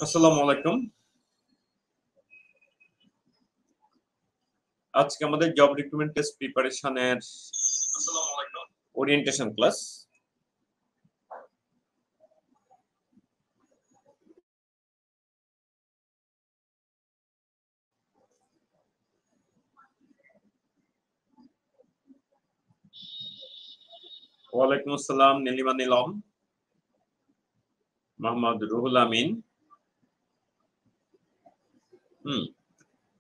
আসসালামু আলাইকুম। আজকে আমাদের জব রিক্রুটমেন্ট টেস্ট প্রিপারেশনের ওরিয়েন্টেশন ক্লাস। ওয়ালাইকুম আসসালাম, নীলিমা নীলম, মোহাম্মদ রুহুল আমিন।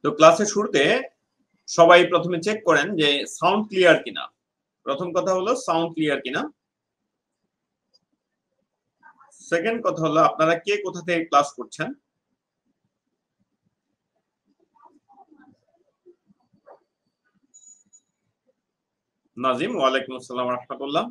তো ক্লাসের শুরুতে সবাই প্রথমে চেক করেন যে সাউন্ড ক্লিয়ার কিনা। প্রথম কথা হলো সাউন্ড ক্লিয়ার কিনা। সেকেন্ড কথা হলো আপনারা কে কোথা থেকে ক্লাস করছেন। নাজিম, ওয়ালাইকুম আসসালাম রাহমাতুল্লাহ।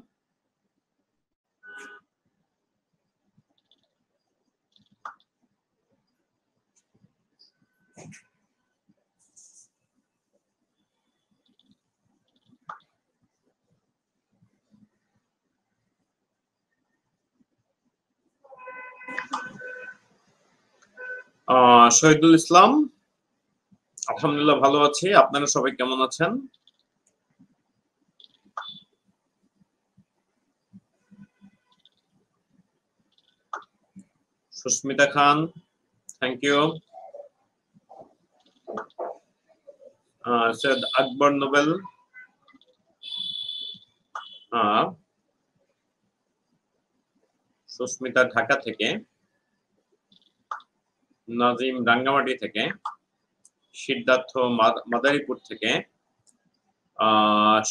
শহীদুল ইসলাম, আলহামদুলিল্লাহ ভালো আছি। আপনারা সবাই কেমন আছেন? Susmita Khan, thank you. সৈয়দ আকবর নোবেল, সুস্মিতা ঢাকা থেকে, নাজিম রাঙ্গামাটি থেকে, সিদ্ধার্থ মাদারীপুর থেকে,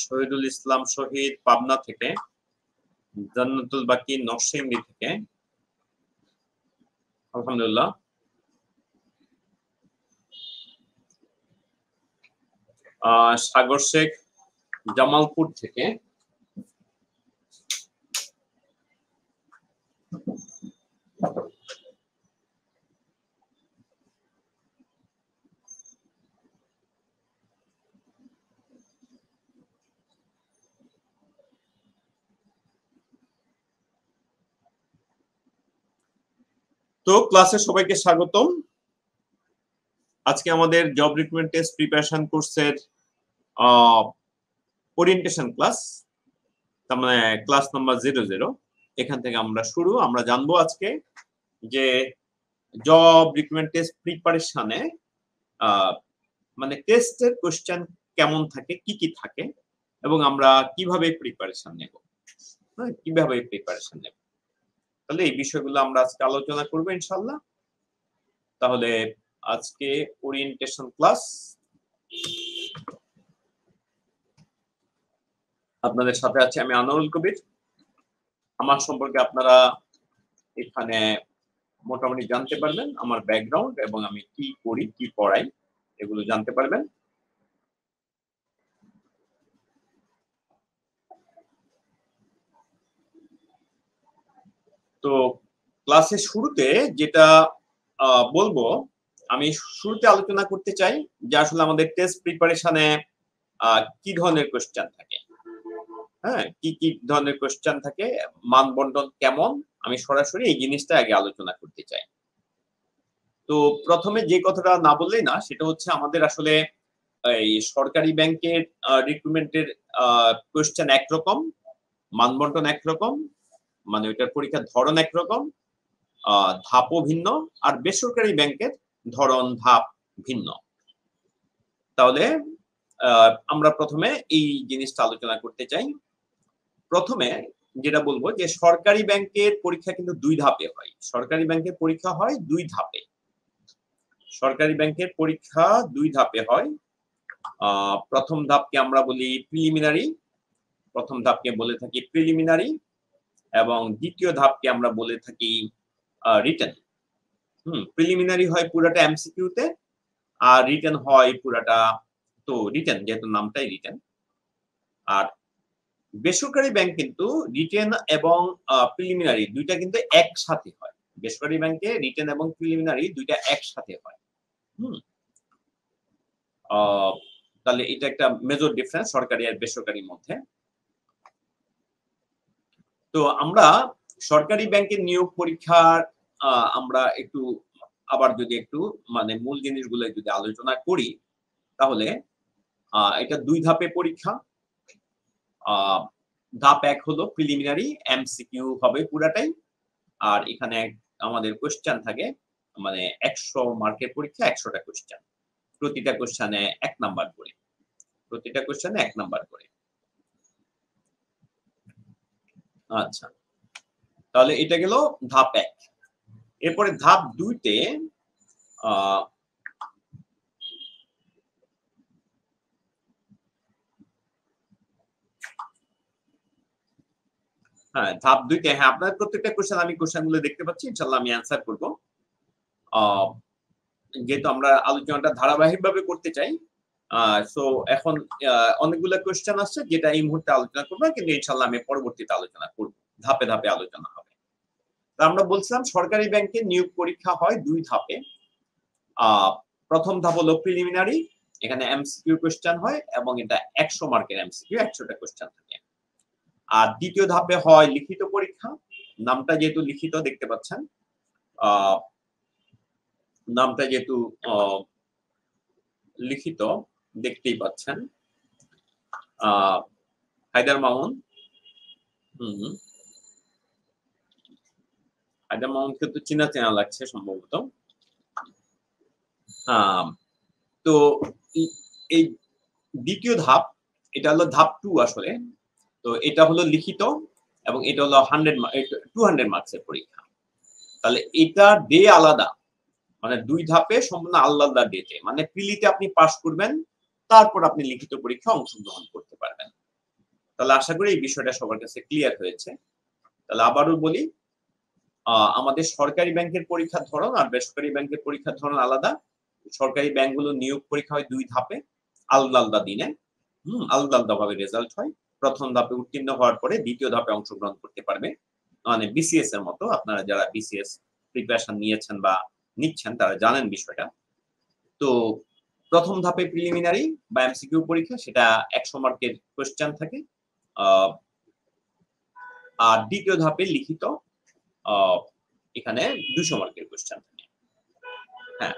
শহীদুল ইসলাম শহীদ পাবনা থেকে, জান্নাতুল বাকি নরসিংদী থেকে, আলহামদুলিল্লাহ। সাগর শেখ জামালপুর থেকে, তো ক্লাসে সবাইকে স্বাগতম। আজকে আমাদের জব রিক্রুটমেন্ট টেস্ট প্রিপারেশন কোর্সের ওরিয়েন্টেশন ক্লাস, তার মানে ক্লাস নাম্বার 00। এখান থেকে আমরা জানবো আজকে যে জব রিক্রুটমেন্ট টেস্ট প্রিপারেশনে মানে টেস্টের কোশ্চেন কেমন থাকে, কি কি থাকে, এবং আমরা কিভাবে প্রিপারেশন নেব, তাহলে এই বিষয়গুলো আমরা আজকে আলোচনা করবো ইনশাআল্লাহ। তাহলে আজকে ওরিয়েন্টেশন ক্লাস, আপনাদের সাথে আছি আমি আনোয়ারুল কবির। আমার সম্পর্কে আপনারা এখানে মোটামুটি জানতে পারবেন, আমার ব্যাকগ্রাউন্ড এবং আমি কি করি, কি পড়াই, এগুলো জানতে পারবেন। তো ক্লাসের শুরুতে যেটা বলবো, আমি শুরুতে আলোচনা করতে চাই যে আসলে আমাদের টেস্ট প্রিপারেশনে কি ধরনের কোশ্চেন থাকে, হ্যাঁ, কি কি ধরনের কোশ্চেন থাকে, মানবন্টন কেমন, আমি সরাসরি এই জিনিসটা আগে আলোচনা করতে চাই। তো প্রথমে যে কথাটা না বললেই না, সেটা হচ্ছে আমাদের আসলে এই সরকারি ব্যাংকের রিক্রুটমেন্টের কোশ্চেন একরকম, মানবন্টন একরকম, মানে ওইটার পরীক্ষার ধরন একরকম, ধাপও ভিন্ন, আর বেসরকারি ব্যাংকের ধরন ধাপ ভিন্ন। তাহলে আমরা প্রথমে এই জিনিসটা আলোচনা করতে চাই। প্রথমে যেটা বলবো যে সরকারি ব্যাংকের পরীক্ষা কিন্তু 2 ধাপে হয়। সরকারি ব্যাংকের পরীক্ষা হয় 2 ধাপে। সরকারি ব্যাংকের পরীক্ষা 2 ধাপে হয়। প্রথম ধাপকে আমরা বলি প্রিলিমিনারি, এবং দ্বিতীয় ধাপকে আমরা বলে থাকি রিটেন। প্রিলিমিনারি হয় পুরাটা এমসিকিউ তে, আর রিটেন হয় পুরাটা, তো রিটেন যেহেতু নামটাই রিটেন। আর বেসরকারি ব্যাংক কিন্তু রিটেন এবং প্রিলিমিনারি দুইটা কিন্তু একসাথে হয়। বেসরকারি ব্যাংকে রিটেন এবং প্রিলিমিনারি দুইটা একসাথে হয়। তাহলে এটা একটা মেজর ডিফারেন্স সরকারি আর বেসরকারির মধ্যে। তো আমরা সরকারি ব্যাংকের নিয়োগ পরীক্ষার আমরা একটু আবার যদি একটু মানে মূল জিনিসগুলো যদি আলোচনা করি তাহলে এটা ২ ধাপে পরীক্ষা। আ ধাপ ১ হলো প্রিলিমিনারি, এমসিকিউ হবে পুরাটাই। আর এখানে আমাদের কোয়েশ্চেন থাকে মানে ১০০ মার্কের পরীক্ষা, ১০০ টা কোয়েশ্চেন। প্রতিটা কোয়েশ্চেনে ১ নাম্বার করে। প্রতিটা কোয়েশ্চেনে ১ নাম্বার করে। আচ্ছা। তাহলে এটা গেল ধাপ ১। এরপরে ধাপ ২ তে আ হ্যাঁ, ধাপ ২ তে হ্যাঁ, আপনার প্রত্যেকটা কোয়েশ্চেন আমি কোয়েশ্চেনগুলো দেখতে পাচ্ছি। ইনশাআল্লাহ আমি অ্যানসার করব। আ যেহেতু আমরা আলোচনাটা ধারাবাহিকভাবে করতে চাই। আ সো এখন আ অনেকগুলা কোয়েশ্চেন আসছে যেটা এই মুহূর্তে আলোচনা করব না। কিন্তু ইনশাআল্লাহ আমি পরবর্তীতে আলোচনা করব। ধাপে, ধাপে আলোচনা হবে। তো আমরা বলছিলাম সরকারি ব্যাংকে নিয়োগ পরীক্ষা হয় ২ ধাপে। আ ১ম ধাপ হলো প্রিলিমিনারি। এখানে এমসিকিউ কোয়েশ্চেন হয় এবং এটা ১০০ মার্কের এমসিকিউ, ১০০ টা কোয়েশ্চেন থাকে। আর ২য় ধাপে হয় লিখিত পরীক্ষা। নামটা যেহেতু লিখিত দেখতে পাচ্ছেন। আ নামটা যেহেতু অ লিখিত দেখতেই পাচ্ছেন। আ হায়দার মামুন। হুম, হায়দার মামুনকে তো চেনা, চেনা লাগছে সম্ভবত। আম তো ই এই ২য় ধাপ, এটা হলো ধাপ ২ আসলে। তো এটা হলো লিখিত এবং এটা হলো 200 মার্কস এর পরীক্ষা। তাহলে এটার ডে আলাদা। মানে ২ ধাপে সম্পূর্ণ আলাদা ডেতে। মানে প্রিলিতে আপনি পাস করবেন, তারপর আপনি লিখিত পরীক্ষায় অংশগ্রহণ করতে পারবেন। তাহলে আশা করি এই বিষয়টা সবার কাছে ক্লিয়ার হয়েছে। তাহলে আবারও বলি, আমাদের সরকারি ব্যাংকের পরীক্ষার ধরন আর বেসরকারি ব্যাংকের পরীক্ষার ধরন আলাদা। সরকারি ব্যাংকগুলো নিয়োগ পরীক্ষা হয় ২ ধাপে, আলাদা, আলাদা দিনে। আলাদা, আলাদা ভাবে রেজাল্ট হয়। ১ম ধাপে উত্তীর্ণ হওয়ার পরে ২য় ধাপে অংশগ্রহণ করতে পারবে। মানে বিসিএস এর মতো আপনারা যারা বিসিএস প্রিপারেশন নিয়েছেন বা নিচ্ছেন তারা জানেন বিষয়টা। তো ১ম ধাপে প্রিলিমিনারি বা এমসিকিউ পরীক্ষা সেটা ১০০ মার্কের কোয়েশ্চেন থাকে। আ আর ২য় ধাপে লিখিত আ এখানে ২০০ মার্কের কোয়েশ্চেন থাকে। হ্যাঁ,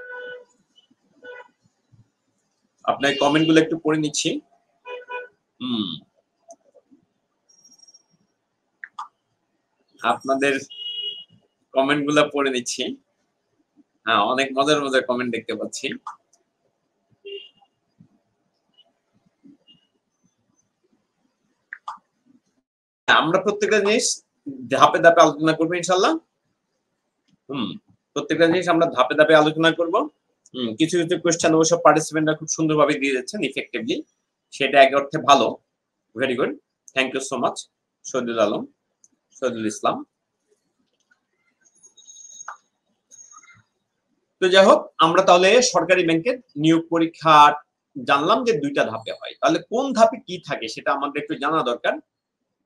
আপনার কমেন্ট গুলো একটু পড়ে নিচ্ছি। হুম, আপনাদের কমেন্ট গুলা পড়ে নিচ্ছি। হ্যাঁ, অনেক মজার, মজার কমেন্ট দেখতে পাচ্ছি। আমরা প্রত্যেকটা জিনিস ধাপে, ধাপে আলোচনা করব ইনশাআল্লাহ। হুম, প্রত্যেকটা জিনিস আমরা ধাপে, ধাপে আলোচনা করব। কিছু, কিছু কোয়েশ্চেন অবশ্য পার্টিসিপেন্টরা খুব সুন্দরভাবে দিয়ে যাচ্ছেন ইফেক্টিভলি। সেটা এক অর্থে ভালো। Very good. Thank you so much Shahidul Alam, Shahidul Islam. তো যাই হোক, আমরা তাহলে সরকারি ব্যাংকের নিয়োগ পরীক্ষা জানলাম যে ২ টা ধাপে হয়। তাহলে কোন ধাপে কি থাকে সেটা আমাদের একটু জানা দরকার।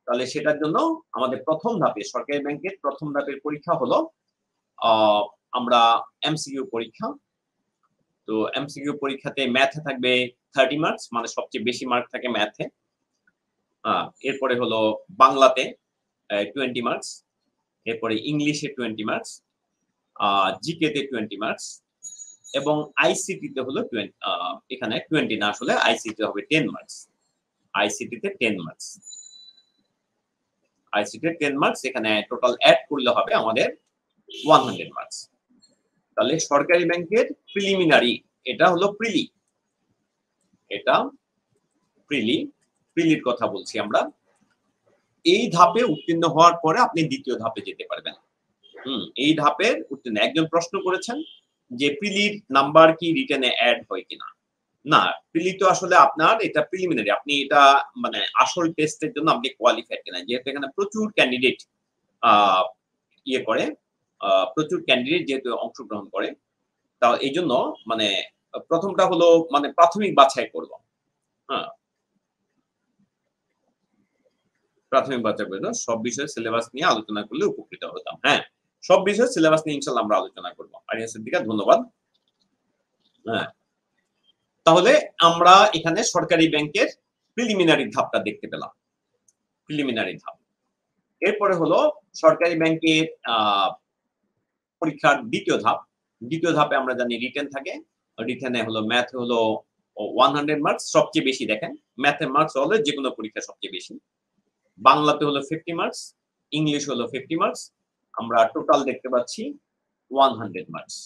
তাহলে সেটার জন্য আমাদের ১ম ধাপে সরকারি ব্যাংকের ১ম ধাপের পরীক্ষা হলো আ আমরা এমসিকিউ পরীক্ষা। তো এমসিকিউ পরীক্ষাতে ম্যাথে থাকবে 30 মার্কস মানে সবচেয়ে বেশি মার্ক থাকে ম্যাথে। আ এরপরে হলো বাংলাতে 20 মার্কস। এরপরে ইংলিশে 20 মার্কস। আ জিকে তে 20 মার্কস এবং আইসিটি তে হলো এখানে 20 না আসলে আইসিটি হবে 10 মার্কস। আইসিটি তে 10 মার্কস। আইসিটি তে 10 মার্কস এখানে টোটাল এড করলে হবে আমাদের 100 মার্কস। তাহলে সরকারি ব্যাংকের প্রিলিমিনারি এটা হলো প্রিলি। এটা প্রিলি, প্রিলির কথা বলছি আমরা। এই ধাপে উত্তীর্ণ হওয়ার পরে আপনি ২য় ধাপে যেতে পারবেন। এই ধাপের উত্তীর্ণ একজন প্রশ্ন করেছেন যে প্রিলির নাম্বার কি রিটেনে এড হয় কিনা? না, প্রিলি তো আসলে আপনার এটা প্রিলিমিনারি। আপনি এটা মানে আসল টেস্টের জন্য আপনি কোয়ালিফাইড কিনা। যেহেতু এখানে প্রচুর ক্যান্ডিডেট আ ইয়ে করে, প্রচুর ক্যান্ডিডেট যেহেতু অংশগ্রহণ করে, তা এইজন্য মানে ১ম টা হলো মানে প্রাথমিক বাছাই করব। হ্যাঁ? প্রাথমিক বাছাই করব। সব বিষয়ে সিলেবাস নিয়ে আলোচনা করলে উপকৃত হতাম। হ্যাঁ, সব বিষয়ে সিলেবাস নিয়ে ইনশাআল্লাহ আমরা আলোচনা করব। আরিয়া সিদ্দিকা ধন্যবাদ। হ্যাঁ, তাহলে আমরা এখানে সরকারি ব্যাংকের প্রিলিমিনারি ধাপটা দেখতে পেলাম। প্রিলিমিনারি ধাপ। এরপরে হলো সরকারি ব্যাংকের আ পরীক্ষার ২য় ধাপ। দ্বিতীয় ধাপে আমরা জানি রিটেন থাকে, রিটেনে হলো ম্যাথ হলো 100 মার্কস সবচেয়ে বেশি। দেখেন ম্যাথে মার্কস হলো যে কোনো পরীক্ষা সবচেয়ে বেশি, বাংলাতে হলো 50 মার্কস, ইংলিশ হলো 50 মার্কস, আমরা টোটাল দেখতে পাচ্ছি 100 মার্কস।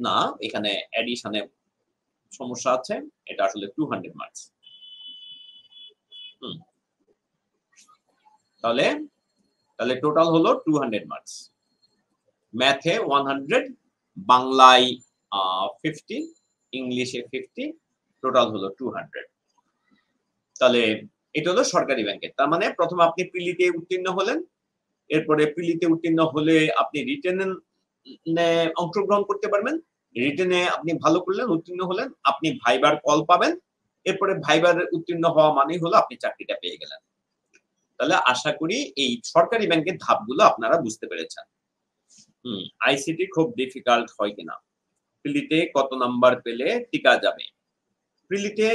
না, এখানে অ্যাডিশনে সমস্যা আছে, এটা আসলে 200 মার্কস। তাহলে তাহলে টোটাল হলো 200 মার্কস, ম্যাথে 100, বাংলায় 50, ইংলিশে 50, টোটাল হলো 200। তাহলে এটা হলো সরকারি ব্যাংকের। তার মানে প্রথমে আপনি প্রিলিতে উত্তীর্ণ হলেন, এরপরে প্রিলিতে উত্তীর্ণ হলে আপনি রিটেনে অংশগ্রহণ করতে পারবেন, রিটেনে আপনি ভালো করলেন, উত্তীর্ণ হলেন, আপনি ভাইবার কল পাবেন, এরপরে ভাইবার উত্তীর্ণ হওয়া মানেই হলো আপনি চাকরিটা পেয়ে গেলেন। তাহলে আশা করি এই সরকারি ব্যাংকের ধাপগুলো আপনারা বুঝতে পেরেছেন। আইসিটি খুব ডিফিকাল্ট হয় কিনা, প্রিলিতে কত নাম্বার পেলে টিকা যাবে, প্রিলিতে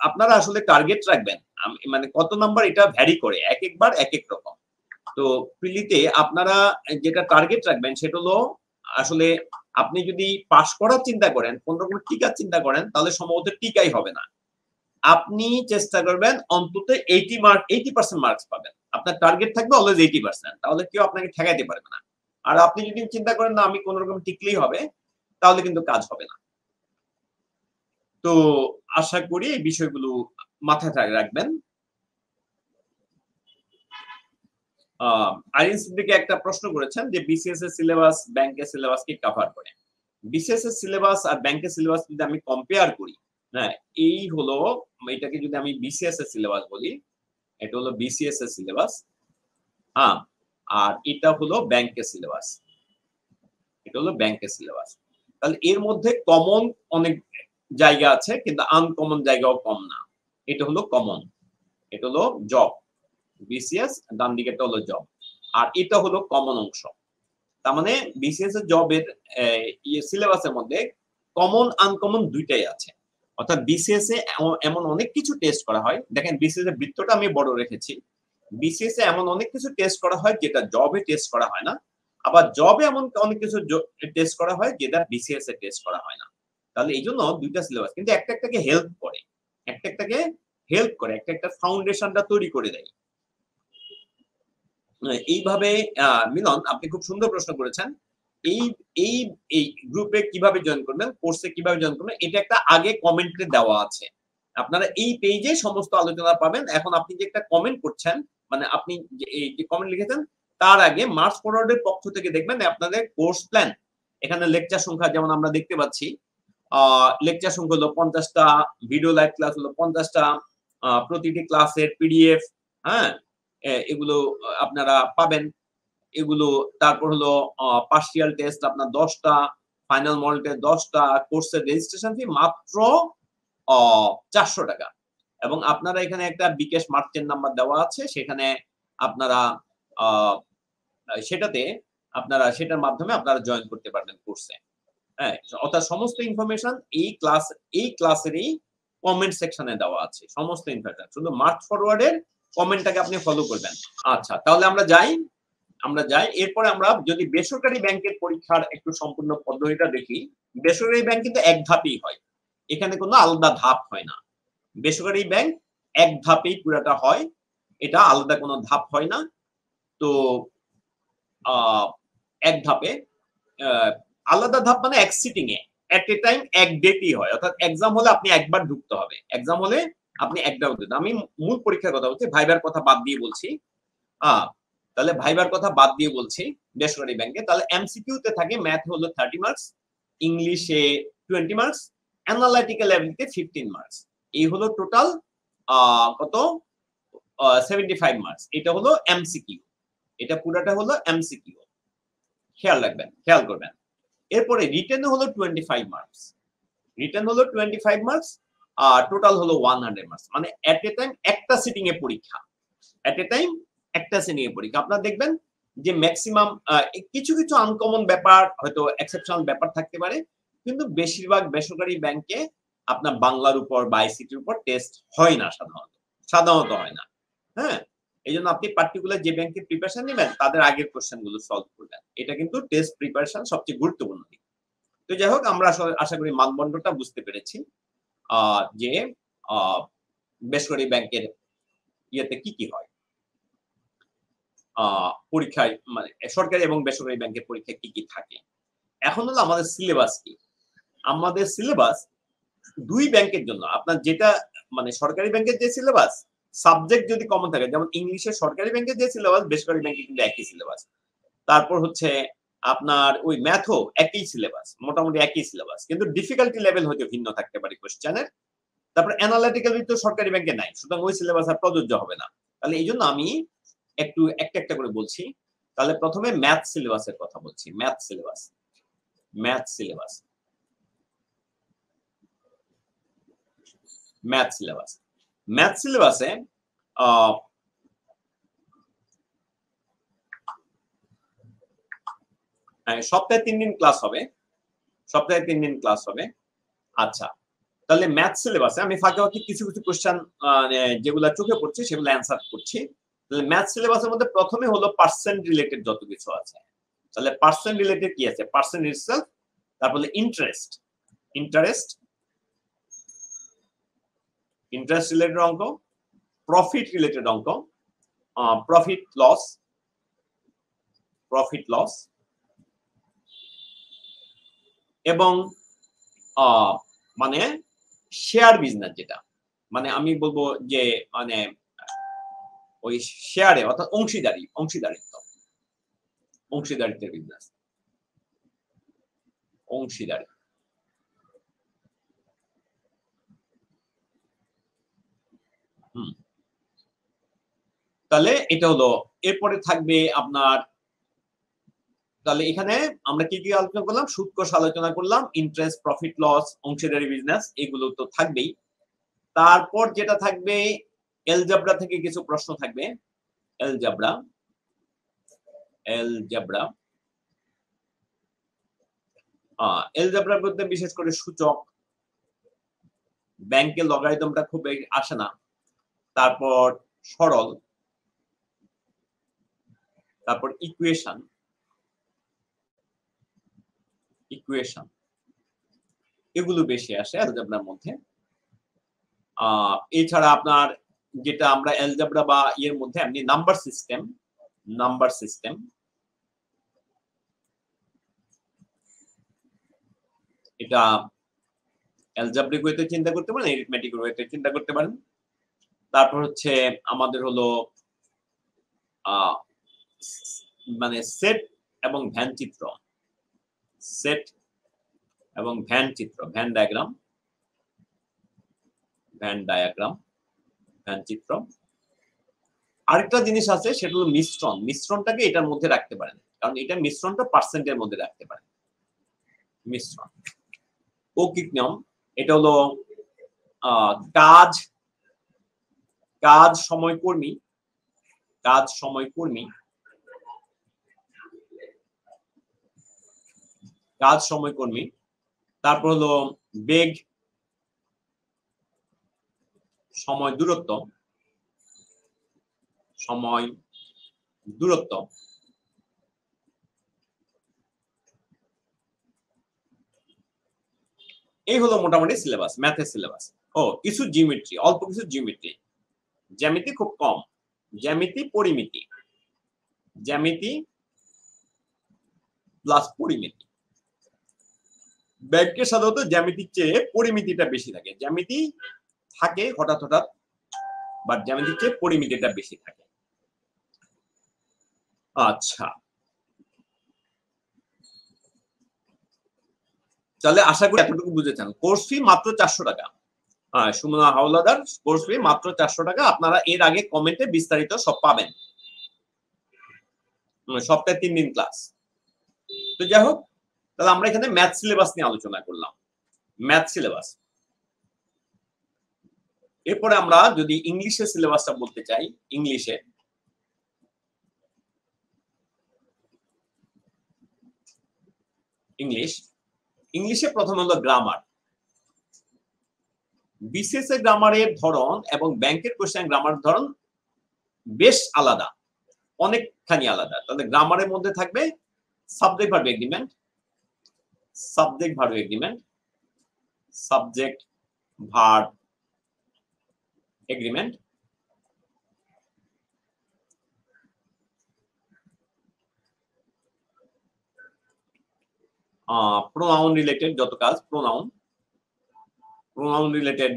আপনারা আসলে টার্গেট রাখবেন, মানে কত নাম্বার এটা ভ্যারি করে, এক একবার এক এক রকম। তো প্রিলিতে আপনারা যেটা টার্গেট রাখবেন সেটা হলো আসলে আপনি যদি পাস করার চিন্তা করেন, কোন রকম টিকার চিন্তা করেন, তাহলে সম্ভবত টিকাই হবে না। আপনি চেষ্টা করবেন অন্তত 80% মার্কস পাবেন। আপনার টার্গেট থাকবে অলওয়েজ 80%, তাহলে কেউ আপনাকে ঠেকাইতে পারবে না। আর আপনি যদি চিন্তা করেন না আমি কোন রকম টিকলেই হবে, তাহলে কিন্তু কাজ হবে না। তো আশা করি এই বিষয়গুলো মাথায় রাখবেন। আইরিন সিদ্দিকী একটা প্রশ্ন করেছেন যে বিসিএস এর সিলেবাস ব্যাংকের সিলেবাস কি কভার করে। বিসিএস এর সিলেবাস আর ব্যাংকের সিলেবাস যদি আমি কম্পেয়ার করি, হ্যাঁ, এই হলো, এটাকে যদি আমি বিসিএস এর সিলেবাস বলি, এটা হলো বিসিএস এর সিলেবাস, হ্যাঁ, আর এটা হলো ব্যাংকের সিলেবাস, এটা হলো ব্যাংকের সিলেবাস। তাহলে এর মধ্যে কমন অনেক জায়গা আছে, কিন্তু আনকমন জায়গাও কম না। এটা হলো কমন, এটা হলো জব, বিসিএস ডান দিকেটা হলো জব, আর এটা হলো কমন অংশ। তার মানে বিসিএস এর জবের সিলেবাসের মধ্যে কমন আনকমন দুইটাই আছে। অর্থাৎ বিসিএস এ এমন অনেক কিছু টেস্ট করা হয়, দেখেন বিসিএস এর বৃত্তটা আমি বড় রেখেছি, বিসিএস এ এমন অনেক কিছু টেস্ট করা হয় যেটা জবে টেস্ট করা হয় না, আবার জবে এমন অনেক কিছু টেস্ট করা হয় যেটা বিসিএস এ টেস্ট করা হয় না। তাহলে এই জন্য দুইটা সিলেবাস, কিন্তু একটা একটাকে হেল্প করে, একটা একটাকে হেল্প করে, একটা একটা ফাউন্ডেশনটা তৈরি করে দেয়। এইভাবে মিলন আপনি খুব সুন্দর প্রশ্ন করেছেন। এই এই এই গ্রুপে কিভাবে জয়েন করবেন, কোর্সে কিভাবে জয়েন করবেন, এটা একটা আগে কমেন্টে দেওয়া আছে। আপনারা এই পেজে সমস্ত আলোচনা পাবেন। এখন আপনি যে একটা কমেন্ট করছেন, মানে আপনি এই যে কমেন্ট লিখেছেন, তার আগে মার্চ ফরওয়ার্ডের পক্ষ থেকে দেখবেন আপনাদের কোর্স প্ল্যান, এখানে লেকচার সংখ্যা যেমন আমরা দেখতে পাচ্ছি, লেকচার সংখ্যা হলো 50টা, ভিডিও লাইভ ক্লাস হলো 50টা, প্রতিটি ক্লাসের পিডিএফ, হ্যাঁ, এগুলো আপনারা পাবেন। এগুলো তারপর হলো পার্সিয়াল টেস্ট আপনার 10টা, ফাইনাল মডেল টেস্ট 10টা, কোর্সের রেজিস্ট্রেশন ফি মাত্র 400 টাকা। এবং আপনারা এখানে একটা বিকাশ মার্চেন্ট নাম্বার দেওয়া আছে, সেখানে আপনারা সেটার মাধ্যমে আপনারা জয়েন করতে পারবেন কোর্সে। হ্যাঁ, অর্থাৎ সমস্ত ইনফরমেশন এই ক্লাসেরই কমেন্ট সেকশনে দেওয়া আছে, সমস্ত ইনফরমেশন, শুধু মার্চ ফরওয়ার্ডের কমেন্টটাকে আপনি ফলো করবেন। আচ্ছা, তাহলে আমরা যাই। এরপরে আমরা যদি বেসরকারি ব্যাংকের পরীক্ষার একটু সম্পূর্ণ পদ্ধতিটা দেখি, বেসরকারি ব্যাংক কিন্তু এক ধাপেই হয়, এখানে কোনো আলাদা ধাপ হয় না। বেসরকারি ব্যাংক এক ধাপেই পুরাটা হয়, এটা আলাদা কোনো ধাপ হয় না। তো এক ধাপে, আলাদা ধাপ মানে এক সিটিং এ এট এ টাইম এক ডেটই হয়। অর্থাৎ এক্সাম হলে আপনি একবার ঢুকতে হবে, এক্সাম হলে আপনি একবার ঢুকতে, আমি মূল পরীক্ষার কথা বলছি, ভাইবার কথা বাদ দিয়ে বলছি। তাহলে ভাইবার কথা বাদ দিয়ে বলছি বেসরকারি ব্যাংকে, তাহলে এমসিকিউ তে থাকে ম্যাথ হলো 30 মার্কস, ইংলিশে 20 মার্কস, অ্যানালিটিক্যাল এবিলিটি 15 মার্কস। এই হলো টোটাল কত 75 মার্কস। এটা হলো এমসিকিউ, এটা পুরোটা হলো এমসিকিউ, খেয়াল রাখবেন, খেয়াল করবেন। এরপরে রিটেন হলো 25 মার্কস, রিটেন হলো 25 মার্কস, আর টোটাল হলো 100 মার্কস। মানে এট এ টাইম একটা সিটিং এ পরীক্ষা, এট এ টাইম একটা সিটিং এ পরীক্ষা। আপনারা দেখবেন যে ম্যাক্সিমাম কিছু কিছু আনকমন ব্যাপার, হয়তো এক্সেপশনাল ব্যাপার থাকতে পারে, কিন্তু বেশিরভাগ বেসরকারি ব্যাংকে আপনার বাংলার উপর বা আইসিটির উপর টেস্ট হয় না, সাধারণত হয় না। হ্যাঁ, এই জন্য আপনি পার্টিকুলার যে ব্যাংকে প্রিপারেশন নেবেন তাদের আগের কোশ্চেন গুলো সলভ করবেন, এটা কিন্তু টেস্ট প্রিপারেশন সবচেয়ে গুরুত্বপূর্ণ দিক। তো যাই হোক, আমরা আশা করি মানদণ্ডটা বুঝতে পেরেছি যে বেসরকারি ব্যাংকের ইয়েতে কি কি হয়, পরীক্ষায় মানে সরকারি এবং বেসরকারি ব্যাংকের পরীক্ষায় কি কি থাকে। এখন হলো আমাদের সিলেবাস কি। আমাদের সিলেবাস দুই ব্যাংকের জন্য আপনার যেটা মানে সরকারি ব্যাংকের যে সিলেবাস, সাবজেক্ট যদি কমন থাকে, যেমন ইংলিশে সরকারি ব্যাংকের যে সিলেবাস বেসরকারি ব্যাংকে কিন্তু একই সিলেবাস। তারপর হচ্ছে আপনার ওই ম্যাথও একই সিলেবাস, মোটামুটি একই সিলেবাস, কিন্তু ডিফিকাল্টি লেভেল হয়তো ভিন্ন থাকতে পারে কোশ্চেনের। তারপর অ্যানালিটিক্যাল তো সরকারি ব্যাংকে নাই, সুতরাং ওই সিলেবাস আর প্রযোজ্য হবে না। তাহলে এই জন্য আমি একটু একটা একটা করে বলছি। তাহলে প্রথমে ম্যাথ সিলেবাসের কথা বলছি। Math syllabus, math syllabus, math syllabus. Math সিলেবাসে সপ্তাহে 3 দিন ক্লাস হবে, সপ্তাহে 3 দিন ক্লাস হবে। আচ্ছা, তাহলে ম্যাথ সিলেবাসে আমি ফাঁকে ফাঁকে কিছু কিছু কোশ্চেন যেগুলো চোখে পড়ছে সেগুলো অ্যান্সার করছি। তাহলে ম্যাথ সিলেবাসের মধ্যে প্রথমে হলো পার্সেন্ট রিলেটেড যত কিছু আছে। তাহলে পার্সেন্ট রিলেটেড কি আছে? পার্সেন্ট ইটসেলফ, তারপরে ইন্টারেস্ট, ইন্টারেস্ট, ইন্টারেস্ট রিলেটেড অঙ্ক, প্রফিট রিলেটেড অঙ্ক, প্রফিট লস, প্রফিট লস, এবং মানে শেয়ার বিজনেস, যেটা মানে আমি বলবো যে মানে ওই শেয়ারে অর্থাৎ অংশীদারিত্ব, অংশীদারিত্বের বিজনেস, অংশীদারি। তাহলে এটা হলো। এরপরে থাকবে আপনার, তাহলে এখানে আমরা কি কি আলোচনা করলাম? সুদ কোষ আলোচনা করলাম, ইন্টারেস্ট, প্রফিট লস, অংশীদারি বিজনেস, এগুলো তো থাকবেই। তারপর যেটা থাকবে এলজেব্রা থেকে কিছু প্রশ্ন থাকবে। এলজেব্রা, এলজেব্রা, এলজেব্রার মধ্যে বিশেষ করে সূচক, ব্যাংকের লগারিদমটা খুব আসে না। তারপর সরল, তারপর ইকুয়েশন, ইকুয়েশন এগুলো বেশি আসে অ্যালজেব্রার মধ্যে। এছাড়া আপনার যেটা আমরা অ্যালজেব্রা বা এর মধ্যে এমনি নাম্বার সিস্টেম, নাম্বার সিস্টেম, এটা অ্যালজেব্রিক ওয়েতে চিন্তা করতে পারেন, এরিথমেটিক ওয়েতে চিন্তা করতে পারেন। তারপর হচ্ছে আমাদের হলো মানে সেট এবং ভ্যান চিত্র, সেট এবং ভ্যান চিত্র, van diagram, van diagram, van চিত্র। আরেকটা জিনিস আছে সেটা হলো মিশ্রণ। মিশ্রণটাকে এটার মধ্যে রাখতে পারেন, কারণ এটা মিশ্রণটা পার্সেন্টের মধ্যে রাখতে পারেন। মিশ্রণ, মৌখিক নিয়ম, এটা হলো কাজ, কাজ সময়কর্মী, কাজ সময়কর্মী, কাজ সময়কর্মী। তারপর হলো বেগ, সময় দূরত্ব, সময় দূরত্ব। এই হলো মোটামুটি সিলেবাস, ম্যাথের সিলেবাস। ও কিছু জিওমেট্রি, অল্প কিছু জিওমেট্রি, জ্যামিতি খুব কম, জ্যামিতি, পরিমিতি, জ্যামিতি প্লাস পরিমিতি। ব্যাংকে সাধারণত জ্যামিতির চেয়ে পরিমিতিটা বেশি থাকে। জ্যামিতি থাকে হঠাৎ হঠাৎ, বাট জ্যামিতির চেয়ে পরিমিতিটা বেশি থাকে। আচ্ছা, তাহলে আশা করি এতটুকু বুঝেছেন। কোর্স ফি মাত্র 400 টাকা। সুমনা হাওলাদার, কোর্স ফি মাত্র 400 টাকা। আপনারা এর আগে কমেন্টে বিস্তারিত সব পাবেন। সপ্তাহে 3 দিন ক্লাস। তো যাই হোক, তাহলে আমরা এখানে ম্যাথ সিলেবাস নিয়ে আলোচনা করলাম, ম্যাথ সিলেবাস। এরপরে আমরা যদি ইংলিশের সিলেবাসটা বলতে চাই, ইংলিশে ইংলিশ, ইংলিশে প্রথম হলো গ্রামার। বিসিএস এর গ্রামারের ধরন এবং ব্যাংকের কোশ্চেন গ্রামারের ধরন বেশ আলাদা, অনেকখানি আলাদা। তাহলে গ্রামারের মধ্যে থাকবে subject verb agreement, subject verb agreement, subject verb agreement, pronoun related যত কাজ, প্রোনাউন রিলেটেড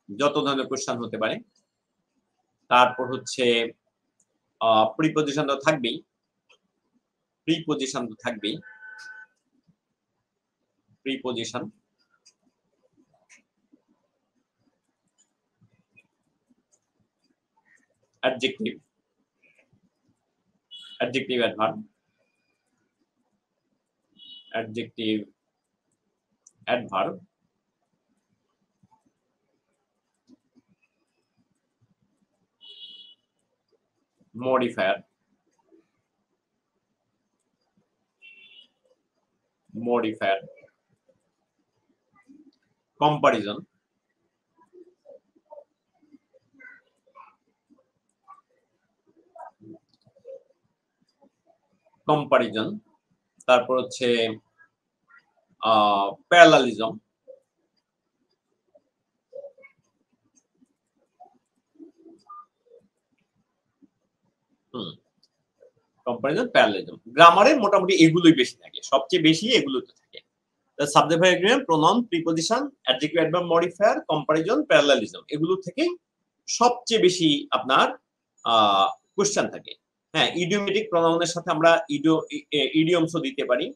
যত ধরনের কোশ্চেন হতে পারে। তারপর হচ্ছে প্রিপজিশন তো থাকবেই, preposition, adjective, adverb, modifier, comparison, তারপর হচ্ছে প্যারালালিজম, কম্পারিজন, প্যারালালিজম। গ্রামারে মোটামুটি এগুলোই বেশি থাকে, সবচেয়ে বেশি এগুলোতে থাকে। Subject verb agreement, pronoun, preposition, adjective, adverb, modifier, comparison, parallelism, এগুলো থেকে সবচেয়ে বেশি আপনার কোশ্চেন থাকে। হ্যাঁ, ইডিওমেটিক প্রোনাউনের সাথে আমরা ইডিয়মসও দিতে পারি,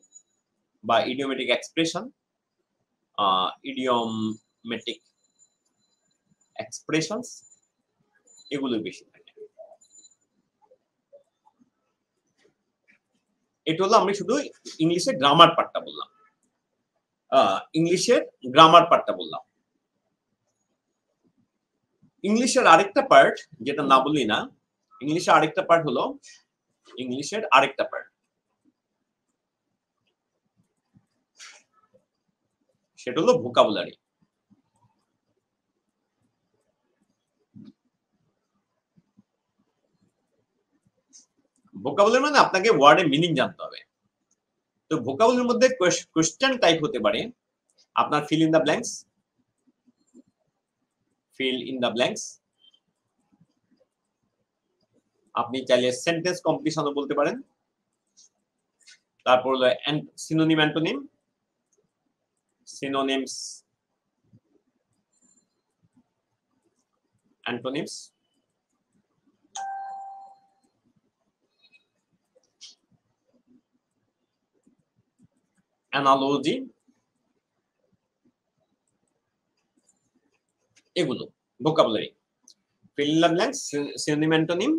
বা ইডিওমেটিক এক্সপ্রেশন, ইডিওমেটিক এক্সপ্রেশনস, এগুলো বেশি থাকে। এটা হলো আমি শুধু ইংলিশের গ্রামার পার্টটা বললাম, ইংলিশের আরেকটা পার্ট যেটা না বলি না, ইংলিশের আরেকটা পার্ট হলো সেটা হলো ভোকাবুলারি। ভোকাবুলারি মানে আপনাকে ওয়ার্ডের মিনিং জানতে হবে। তো ভোকাবুলারির মধ্যে কোশ্চেন টাইপ হতে পারে আপনার ফিল ইন দ্য ব্ল্যাঙ্কস, আপনি চাইলে সেন্টেন্স কমপ্লিশনও বলতে পারেন। তারপর হলো সিনোনিম, অ্যান্টোনিমস, অ্যানালজি, এগুলো vocabulary. Fill in the blanks, synonym, antonym,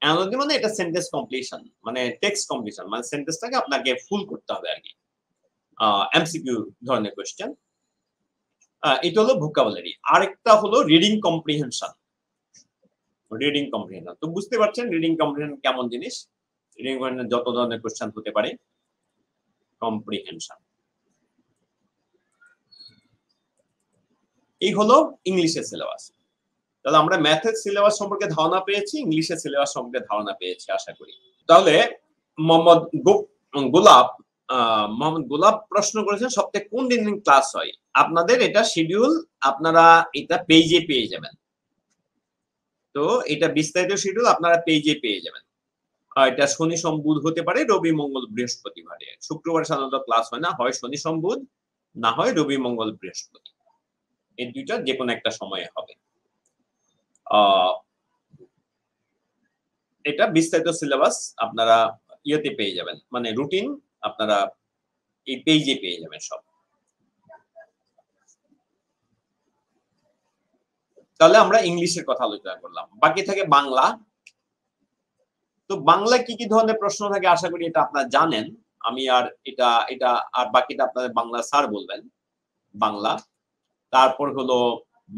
analogy মানে এটা সেন্টেন্স কমপ্লিশন, মানে টেক্সট কমপ্লিশন, মানে সেন্টেন্সটাকে আপনাকে ফুল করতে হবে আর কি, এমসিকিউ ধরনের কোশ্চেন। এটা হলো ভোকাবুলারি। আরেকটা হলো রিডিং কম্প্রিহেনশন। তো বুঝতে পারছেন রিডিং কম্প্রিহেনশন কেমন জিনিস। রিডিং কম্প্রিহেনশন যত ধরনের কোশ্চেন হতে পারে, কম্প্রিহেনশন। এই হলো ইংলিশের সিলেবাস। তাহলে আমরা ম্যাথের সিলেবাস সম্পর্কে ধারণা পেয়েছি, ইংলিশের সিলেবাস সম্পর্কে ধারণা পেয়েছি আশা করি। তাহলে মোহাম্মদ গোলাপ প্রশ্ন করেছেন সপ্তাহে কোন দিন ক্লাস হয়। আপনাদের এটা শিডিউল, আপনারা এটা পেজে পেয়ে যাবেন। তো এটা বিস্তারিত শিডিউল আপনারা পেজে পেয়ে যাবেন। এটা শনি সোম বুধ হতে পারে, রবি মঙ্গল বৃহস্পতিবারে। শুক্রবার সাধারণত ক্লাস হয় না, হয় শনি সোম বুধ, না হয় রবি মঙ্গল বৃহস্পতি, এই দুইটা যে কোনো একটা সময়ে হবে। এটা বিস্তারিত সিলেবাস আপনারা ইয়েতে পেয়ে যাবেন, মানে রুটিন আপনারা এই পেজে পেয়ে যাবেন সব। তাহলে আমরা ইংলিশের কথা আলোচনা করলাম, বাকি থাকে বাংলা। তো বাংলা কি কি ধরনের প্রশ্ন থাকে আশা করি এটা আপনারা জানেন। আমি আর এটা আর বাকিটা আপনাদের বাংলা স্যার বলবেন। বাংলা, তারপর হলো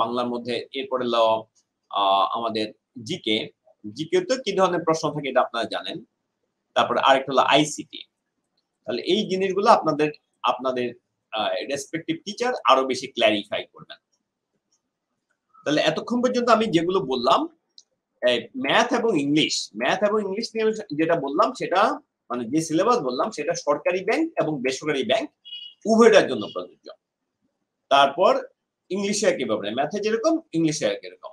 বাংলার মধ্যে এরপর হলো আমাদের জিকে তো কি ধরনের প্রশ্ন থাকে এটা আপনারা জানেন। তারপর আরেকটা হলো আইসিটি। তাহলে এই জিনিসগুলো আপনাদের রেসপেক্টিভ টিচার আরো বেশি ক্ল্যারিফাই করবেন। তাহলে এতক্ষণ পর্যন্ত আমি যেগুলো বললাম, ম্যাথ এবং ইংলিশ নিয়ে যেটা বললাম, সেটা মানে যে সিলেবাস বললাম সেটা সরকারি ব্যাংক এবং বেসরকারি ব্যাংক উভয়টার জন্য প্রযোজ্য। তারপর ইংলিশে একই ব্যাপারে, ম্যাথে যেরকম ইংলিশে একই রকম।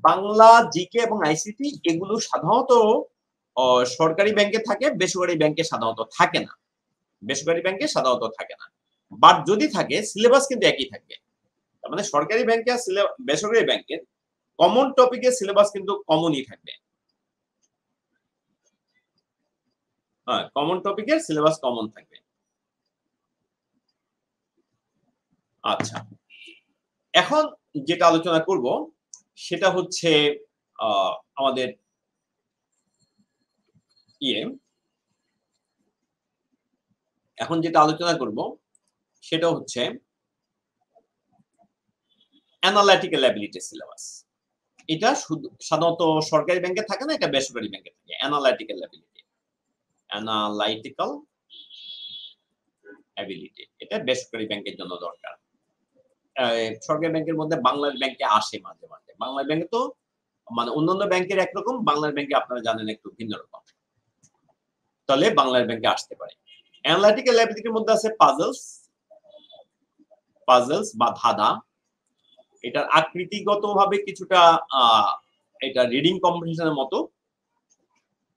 বাংলা, জিকে এবং আইসিটি এগুলো সাধারণত সরকারি ব্যাংকে থাকে, বেসরকারি ব্যাংকে সাধারণত থাকে না। বেসরকারি ব্যাংকে সাধারণত থাকে না, বাট যদি থাকে সিলেবাস কিন্তু একই থাকবে। তার মানে সরকারি ব্যাংকে আর বেসরকারি ব্যাংকের কমন টপিকের সিলেবাস কিন্তু কমনই থাকবে। হ্যাঁ, কমন টপিকের সিলেবাস কমন থাকবে। আচ্ছা, এখন যেটা আলোচনা করব সেটা হচ্ছে আমাদের এখন যেটা আলোচনা করব সেটা হচ্ছে অ্যানালাইটিক্যাল অ্যাবিলিটি সিলেবাস। এটা শুধু সাধারণত সরকারি ব্যাংকে থাকে না, এটা বেসরকারি ব্যাংকে থাকে। অ্যানালাইটিক্যাল অ্যাবিলিটি এটা বেসরকারি ব্যাংকের জন্য দরকার। সরকারি ব্যাংকের মধ্যে বাংলাদেশ ব্যাংকে আসে মাঝে মাঝে। বাংলাদেশ ব্যাংকে তো মানে অন্যান্য ব্যাংকের একরকম, বাংলাদেশ ব্যাংকে আপনারা জানেন একটু ভিন্ন রকম, তাহলে বাংলাদেশ ব্যাংকে আসতে পারে। অ্যানালাইটিক্যাল অ্যাবিলিটির মধ্যে আছে পাজলস বা ধাঁধা। এটার আকৃতিগতভাবে কিছুটা এটা রিডিং কম্প্রিহেনশনের মতো,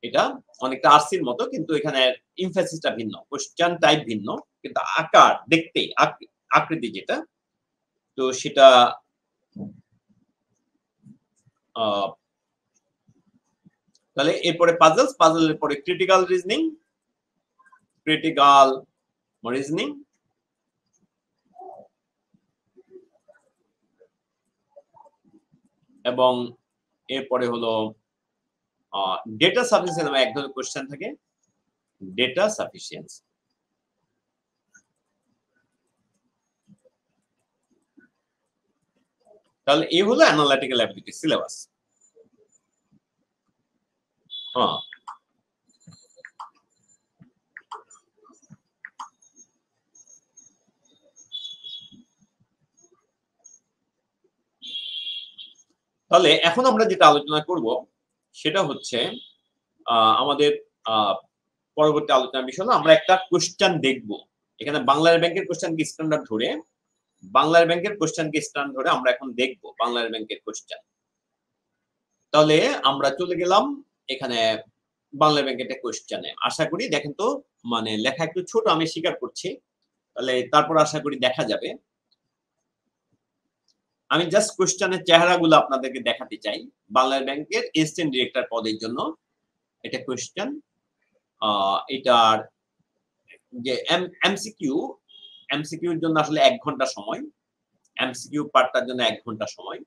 এটা অনেকটা আরসির মতো, কিন্তু এখানে এমফাসিসটা ভিন্ন, কোশ্চেন টাইপ ভিন্ন, কিন্তু আকার দেখতে আকৃতি যেটা, তো সেটা তাহলে এরপরে পাজলের পরে ক্রিটিক্যাল রিজনিং এবং এরপরে হলো ডেটা সাফিসিয়েন্সি নামে এক ধরনের কোশ্চেন থাকে, ডেটা সাফিসিয়েন্সি। তাহলে এই হলো অ্যানালাইটিক্যাল অ্যাবিলিটি সিলেবাস। তাহলে এখন আমরা যেটা আলোচনা করব সেটা হচ্ছে আমাদের পরবর্তী আলোচনার বিষয় হলো আমরা একটা কোশ্চেন দেখব। এখানে বাংলাদেশ ব্যাংকের কোশ্চেনকে স্ট্যান্ডার্ড ধরে, বাংলাদেশ ব্যাংকের কোশ্চেনকে স্ট্যান্ডার্ড ধরে আমরা এখন দেখব বাংলাদেশ ব্যাংকের কোশ্চেন। তাহলে আমরা চলে গেলাম এখানে বাংলাদেশ ব্যাংকের একটা কোশ্চেনে। আশা করি দেখেন তো, মানে লেখা একটু ছোট, আমি স্বীকার করছি, তাহলে তারপর আশা করি দেখা যাবে। আমি জাস্ট কোশ্চেনের চেহারাগুলো আপনাদেরকে দেখাতে চাই। বাংলাদেশ ব্যাংকের অ্যাসিস্ট্যান্ট ডিরেক্টর পদের জন্য এটা কোশ্চেন। এটার যে এমসিকিউ এর জন্য আসলে 1 ঘন্টা সময়, এমসিকিউ পার্টটার জন্য 1 ঘন্টা সময়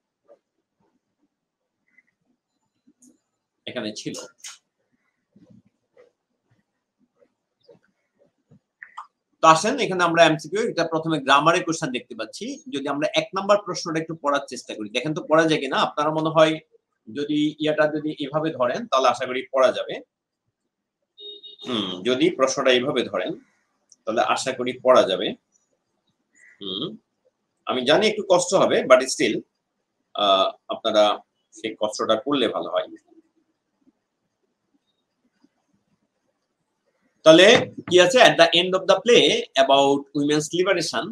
এখানে ছিল। তো আসেন এখানে আমরা এমসিকিউ, এটা প্রথমে গ্রামারের কোশ্চেন দেখতে পাচ্ছি। যদি আমরা 1 নাম্বার প্রশ্নটা একটু পড়ার চেষ্টা করি, দেখেন তো পড়া যায় কিনা। আপনারা মনে হয় যদি যদি এভাবে ধরেন তাহলে আশা করি পড়া যাবে। যদি প্রশ্নটা এইভাবে ধরেন তাহলে আশা করি পড়া যাবে। আমি জানি একটু কষ্ট হবে, বাট স্টিল আপনারা সেই কষ্টটা করলে ভালো হয়। তাহলে কি আছে, at the end of the play about women's liberation,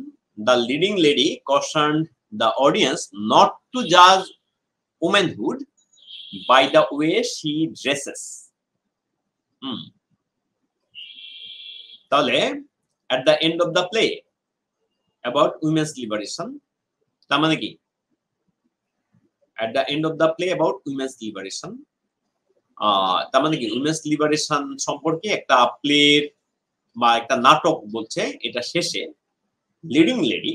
the leading lady cautioned the audience not to judge womanhood by the way she dresses. তাহলে at the end of the play about women's liberation, তার মানে কি at the end of the play about women's liberation, তার মানে কি women's liberation সম্পর্কে একটা play বা একটা নাটক বলছে, এটা শেষে লিডিং লেডি,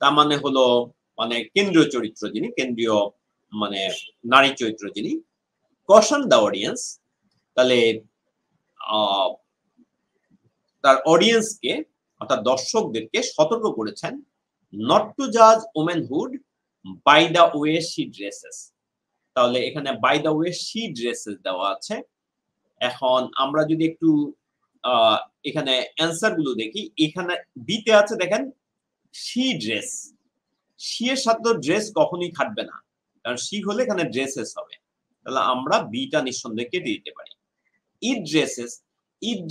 তার মানে হলো মানে কেন্দ্রীয় চরিত্র যিনি, কেন্দ্রীয় মানে নারী চরিত্র যিনি, কশন দ্য অডিয়েন্স, তাহলে তার অডিয়েন্সকে অর্থাৎ দর্শকদেরকে সতর্ক করেছেন নট টু জাজ womanhood by the way she dresses. তাহলে এখানে by the way she dresses দেওয়া আছে। এখন আমরা যদি একটু এখানে অ্যান্সার গুলো দেখি, এখানে বিতে আছে দেখেন শি ড্রেস, শি এর সাথে ড্রেস কখনোই খাটবে না, কারণ শি হলে এখানে ড্রেসেস হবে, তাহলে আমরা বিটা নিঃসন্দেহে কেটে দিতে পারি। ইট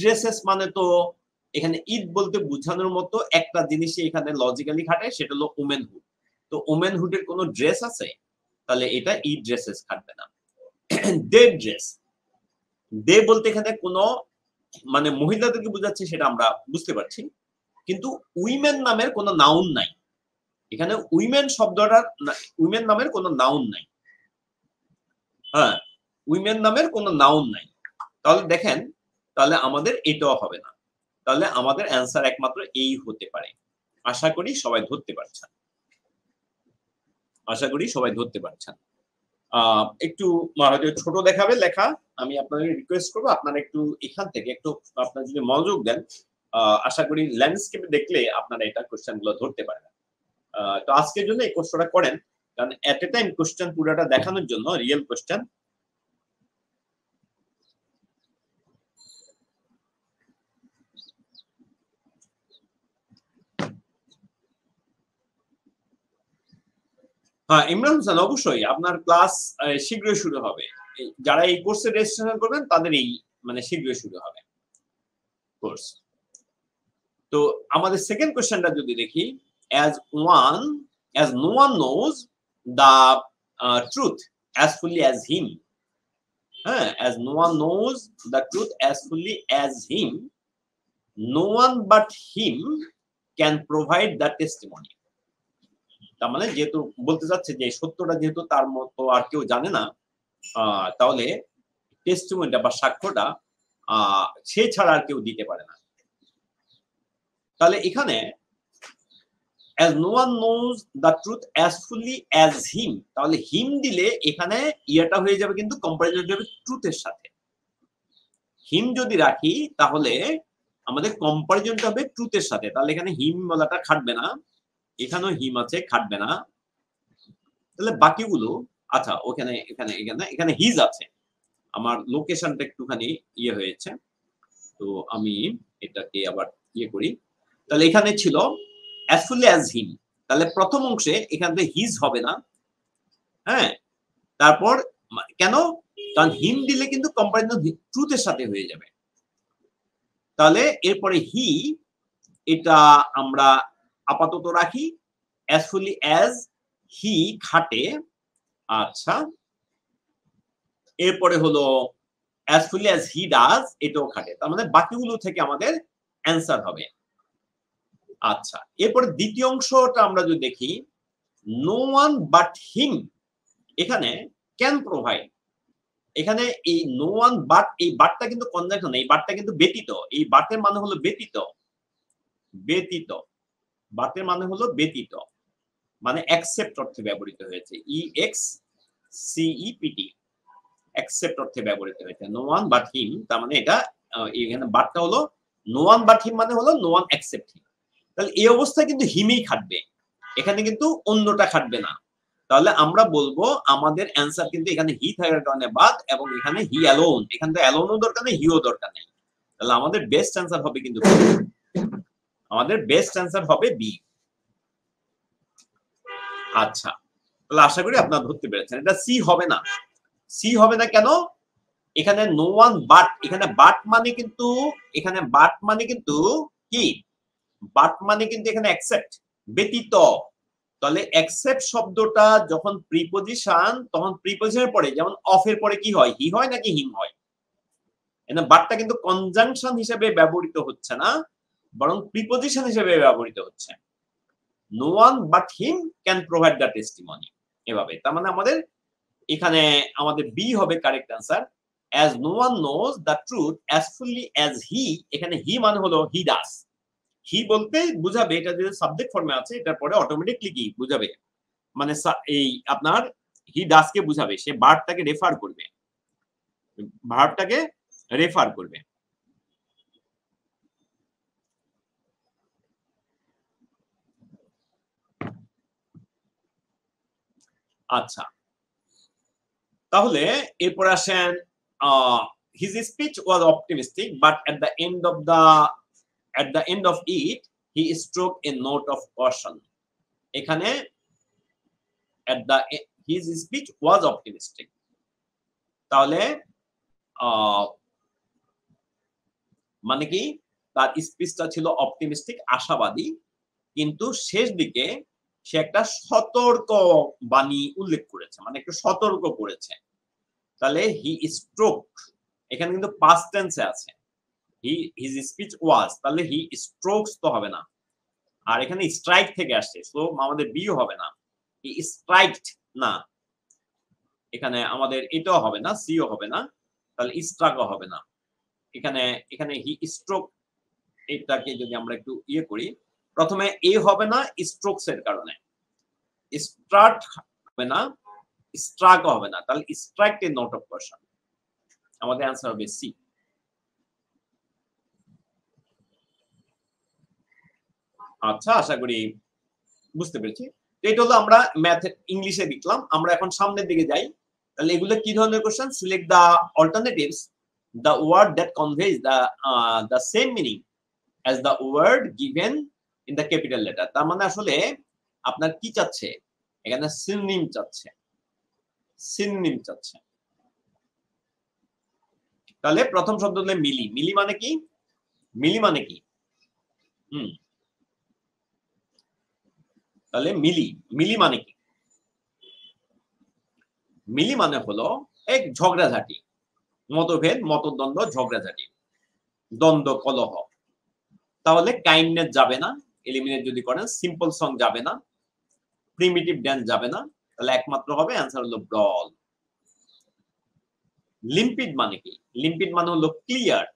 ড্রেসেস মানে তো এখানে ইট বলতে বোঝানোর মতো একটা জিনিসই এখানে লজিক্যালি খাটে, সেটা হলো উমেনহুড। তো উমেনহুডের কোনো ড্রেস আছে, তাহলে এটা ই ড্রেসেস খাটবে না। দে ড্রেস, দে বলতে এখানে কোনো মানে মহিলাদেরকে বোঝাচ্ছে সেটা আমরা বুঝতে পারছি, কিন্তু উইমেন নামের কোনো নাউন নাই এখানে। উইমেন শব্দটা, উইমেন নামের কোনো নাউন নাই। হ্যাঁ, উইমেন নামের কোনো নাউন নাই। তাহলে দেখেন, তাহলে আমাদের এটাও হবে না। তাহলে আমাদের অ্যান্সার একমাত্র এই হতে পারে। আশা করি সবাই ধরতে পারছেন। আশা করি সবাই ধরতে পারছেন। একটু হয়তো ছোট দেখাবে লেখা, আমি আপনাদের রিকোয়েস্ট করবো আপনারা একটু এখান থেকে একটু আপনারা যদি মনোযোগ দেন, আশা করি ল্যান্ডস্কেপে দেখলে আপনারা এটা কোশ্চেন গুলো ধরতে পারবেন। তো আজকের জন্য এই কোশ্চেনটা করেন, কারণ এট এ টাইম কোশ্চেন পুরোটা দেখানোর জন্য রিয়েল কোশ্চেন। হ্যাঁ ইমরান হোসেন, অবশ্যই আপনার ক্লাস শীঘ্রই শুরু হবে। যারা এই কোর্সে রেজিস্ট্রেশন করবেন তাদের এই মানে শীঘ্রই শুরু হবে কোর্স। তো আমাদের সেকেন্ড কোশ্চেনটা যদি দেখি, as no one knows the truth as fully as him, হ্যাঁ, as no one knows the truth as fully as him, no one but him can provide the testimony. তার মানে যেহেতু বলতে চাচ্ছে যে সত্যটা যেহেতু তার মতো আর কেউ জানে না, তাহলে টেস্টিমনিটা বা সাক্ষ্যটা সে ছাড়া আর কেউ দিতে পারে না। তাহলে এখানে as no one knows the truth as fully as him, তাহলে হিম দিলে এখানে ইয়াটা হয়ে যাবে কিন্তু কম্পারিজন হবে ট্রুথের সাথে। হিম যদি রাখি তাহলে আমাদের কম্পারিজনটা হবে ট্রুথের সাথে, তাহলে এখানে হিম বলাটা খাটবে না, এখানেও হিম আছে খাটবে না। তাহলে বাকিগুলো আচ্ছা, ওখানে এখানে এখানে এখানে হিজ আছে, আমার লোকেশনটা একটুখানি ইয়ে হয়েছে, তো আমি এটাকে আবার ইয়ে করি। তাহলে এখানে ছিল as fully as him, তাহলে প্রথম অংশে এখান থেকে হিজ হবে না। হ্যাঁ, তারপর কেন, কারণ হিম দিলে কিন্তু কম্পারিজন ট্রুথের সাথে হয়ে যাবে। তাহলে এরপরে হি, এটা আমরা আপাতত রাখি, as fully as হি খাটে। আচ্ছা, এরপরে হলো as fully as he does, এটাও খাটে। তার মানে বাকিগুলো থেকে আমাদের অ্যান্সার হবে। আচ্ছা, এরপরে দ্বিতীয় অংশটা আমরা যদি দেখি, নো ওয়ান বাট হিম, এখানে ক্যান প্রোভাইড, এখানে এই নো ওয়ান বাট, এই বাটটা কিন্তু কনজাংশন, এই বাটটা কিন্তু ব্যতীত, এই বাটের মানে হলো ব্যতীত, ব্যতীত, বাটের মানে হলো ব্যতীত, মানে অ্যাকসেপ্ট অর্থে ব্যবহৃত হয়েছে, EXCEPT, অ্যাকসেপ্ট অর্থে ব্যবহৃত হয়েছে। নো ওয়ান বাট হিম, তার মানে এটা এখানে বাটটা হলো নো ওয়ান বাট হিম, মানে হলো নো ওয়ান অ্যাকসেপ্ট হিম। তাহলে এই অবস্থায় কিন্তু হিমই খাটবে, এখানে কিন্তু অন্যটা খাটবে না। তাহলে আমরা বলবো আমাদের অ্যান্সার কিন্তু এখানে হি থাকার কারণে বাদ, এবং এখানে হি অ্যালোন, এখানে তো অ্যালোনও দরকার নেই, হিও দরকার নেই। তাহলে আমাদের বেস্ট অ্যান্সার হবে কিন্তু আমাদের বেস্ট অ্যান্সার হবে বি। আচ্ছা, তাহলে আশা করি আপনারা ধরতে পেরেছেন। এটা সি হবে না। সি হবে না কেন, এখানে নো ওয়ান বাট, এখানে বাট মানে কিন্তু, এখানে বাট মানে কিন্তু কি, বাট মানে কিন্তু এখানে অ্যাকসেপ্ট, ব্যতীত। তাহলে অ্যাকসেপ্ট শব্দটা যখন প্রিপজিশন, তখন প্রিপজিশনের পরে, যেমন অফ এর পরে কি হয়, হি হয় নাকি হিম হয়। এখানে বাটটা কিন্তু কনজাংশন হিসেবে ব্যবহৃত হচ্ছে না, বরং প্রিপজিশন হিসেবে ব্যবহৃত হচ্ছে। No one but him can provide the testimony, এভাবে। তার মানে আমাদের এখানে আমাদের বি হবে correct answer. as no one knows the truth as fully as he, এখানে হি মানে হলো হি ডাস, হি বলতে বুঝাবে, এটা যদি সাবজেক্ট ফর্মে আছে এটার পরে অটোমেটিকলি কি বুঝাবে, মানে এই আপনার হি ডাস কে বুঝাবে, সে ভার্বটাকে রেফার করবে, ভার্বটাকে রেফার করবে। আচ্ছা, তাহলে এরপর আসেন, his speech was optimistic but at the end of it he struck a note of caution, এখানে his speech was optimistic, তাহলে মানে কি, তার স্পিচটা ছিল অপটিমিস্টিক, আশাবাদী, কিন্তু শেষ দিকে সে একটা সতর্ক বাণী উল্লেখ করেছে, মানে একটু সতর্ক করেছে। তাহলে হি স্ট্রোক, এখানে কিন্তু পাস্ট টেন্সে আছে, হিজ স্পিচ ওয়াজ, তাহলে হি স্ট্রোকস তো হবে না, আর এখানে স্ট্রাইক থেকে আসছে, সো আমাদের বিও হবে না, হি স্ট্রাইকড না, এখানে আমাদের এটাও হবে না, সিও হবে না, তাহলে স্ট্রাকও হবে না। এখানে এখানে হি স্ট্রোক, এটাকে যদি আমরা একটু ইয়ে করি, প্রথমে এ হবে না স্ট্রোকস এর কারণে, স্টার্ট হবে না, স্ট্রাকও হবে না, তাহলে স্ট্রাইক এর নোট অফ কোশ্চেন, আমাদের অ্যান্সার হবে সি। আচ্ছা, আশা করি বুঝতে পেরেছি। এটা হলো আমরা ম্যাথ ইংলিশে লিখলাম, আমরা এখন সামনের দিকে যাই। তাহলে এগুলো কি ধরনের question? Select the alternatives, the word that conveys the same meaning as the word given in the capital letter। তার মানে আসলে আপনার কি চাচ্ছে এখানে? সিনোনিম চাচ্ছে, সিনোনিম চাচ্ছে। তাহলে প্রথম শব্দ হলো মিলি। মিলি মানে কি? মিলি মানে কি? তাহলে মিলি, মিলি মানে কি? মিলি মানে হলো এক ঝগড়াঝাটি, মতভেদ, মতদ্বন্দ্ব, ঝগড়াঝাটি, দ্বন্দ্ব, কলহ। তাহলে কাইন্ডনেস যাবে না, এলিমিনেট যদি করেন, সিম্পল সং যাবে না, প্রিমিটিভ ড্যান্স যাবে না, তাহলে একমাত্র হবে অ্যান্সার হলো ব্রল। লিম্পিড মানে কি? লিম্পিড মানে হলো ক্লিয়ার।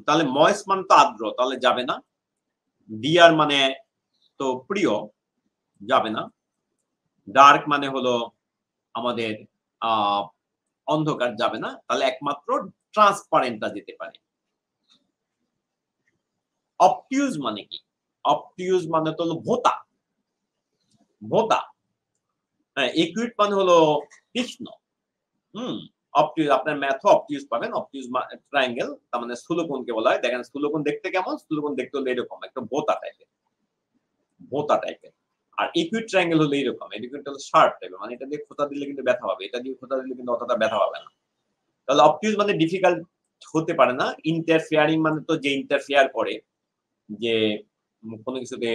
তাহলে ময়েস মানে তো আর্দ্র, তাহলে যাবে না। ডিয়ার মানে তো প্রিয়, যাবে না। ডার্ক মানে হলো আমাদের অন্ধকার, যাবে না, তাহলে একমাত্র ট্রান্সপারেন্টটা যেতে পারে। অবটিউজ মানে কি? অবটিউজ মানে তো হলো ভোতা, ভোতা। হ্যাঁ, ইকুইট মানে হলো তীক্ষ্ণ। অবটিউজ, আপনার ম্যাথও অবটিউজ পাবেন, অবটিউজ ট্রায়াঙ্গেল, তার মানে স্থূলকোণকে বলা হয়। দেখেন স্থূলকোণ দেখতে কেমন? স্থূলকোণ দেখতে হলো এরকম, একটা ভোতা টাইপের, ভোতা টাইপের। আর ইকুইট ট্রায়াঙ্গেল হলো এইরকম, ইকুইট হলো শার্প টাইপের, মানে এটা দিয়ে খোঁচা দিলে কিন্তু ব্যথা হবে, এটা দিয়ে খোঁচা দিলে কিন্তু অতটা ব্যথা হবে না। তাহলে অবটিউজ মানে ডিফিকাল্ট হতে পারে না। ইন্টারফেয়ারিং মানে তো যে ইন্টারফেয়ার করে, যে কোনো কিছুতে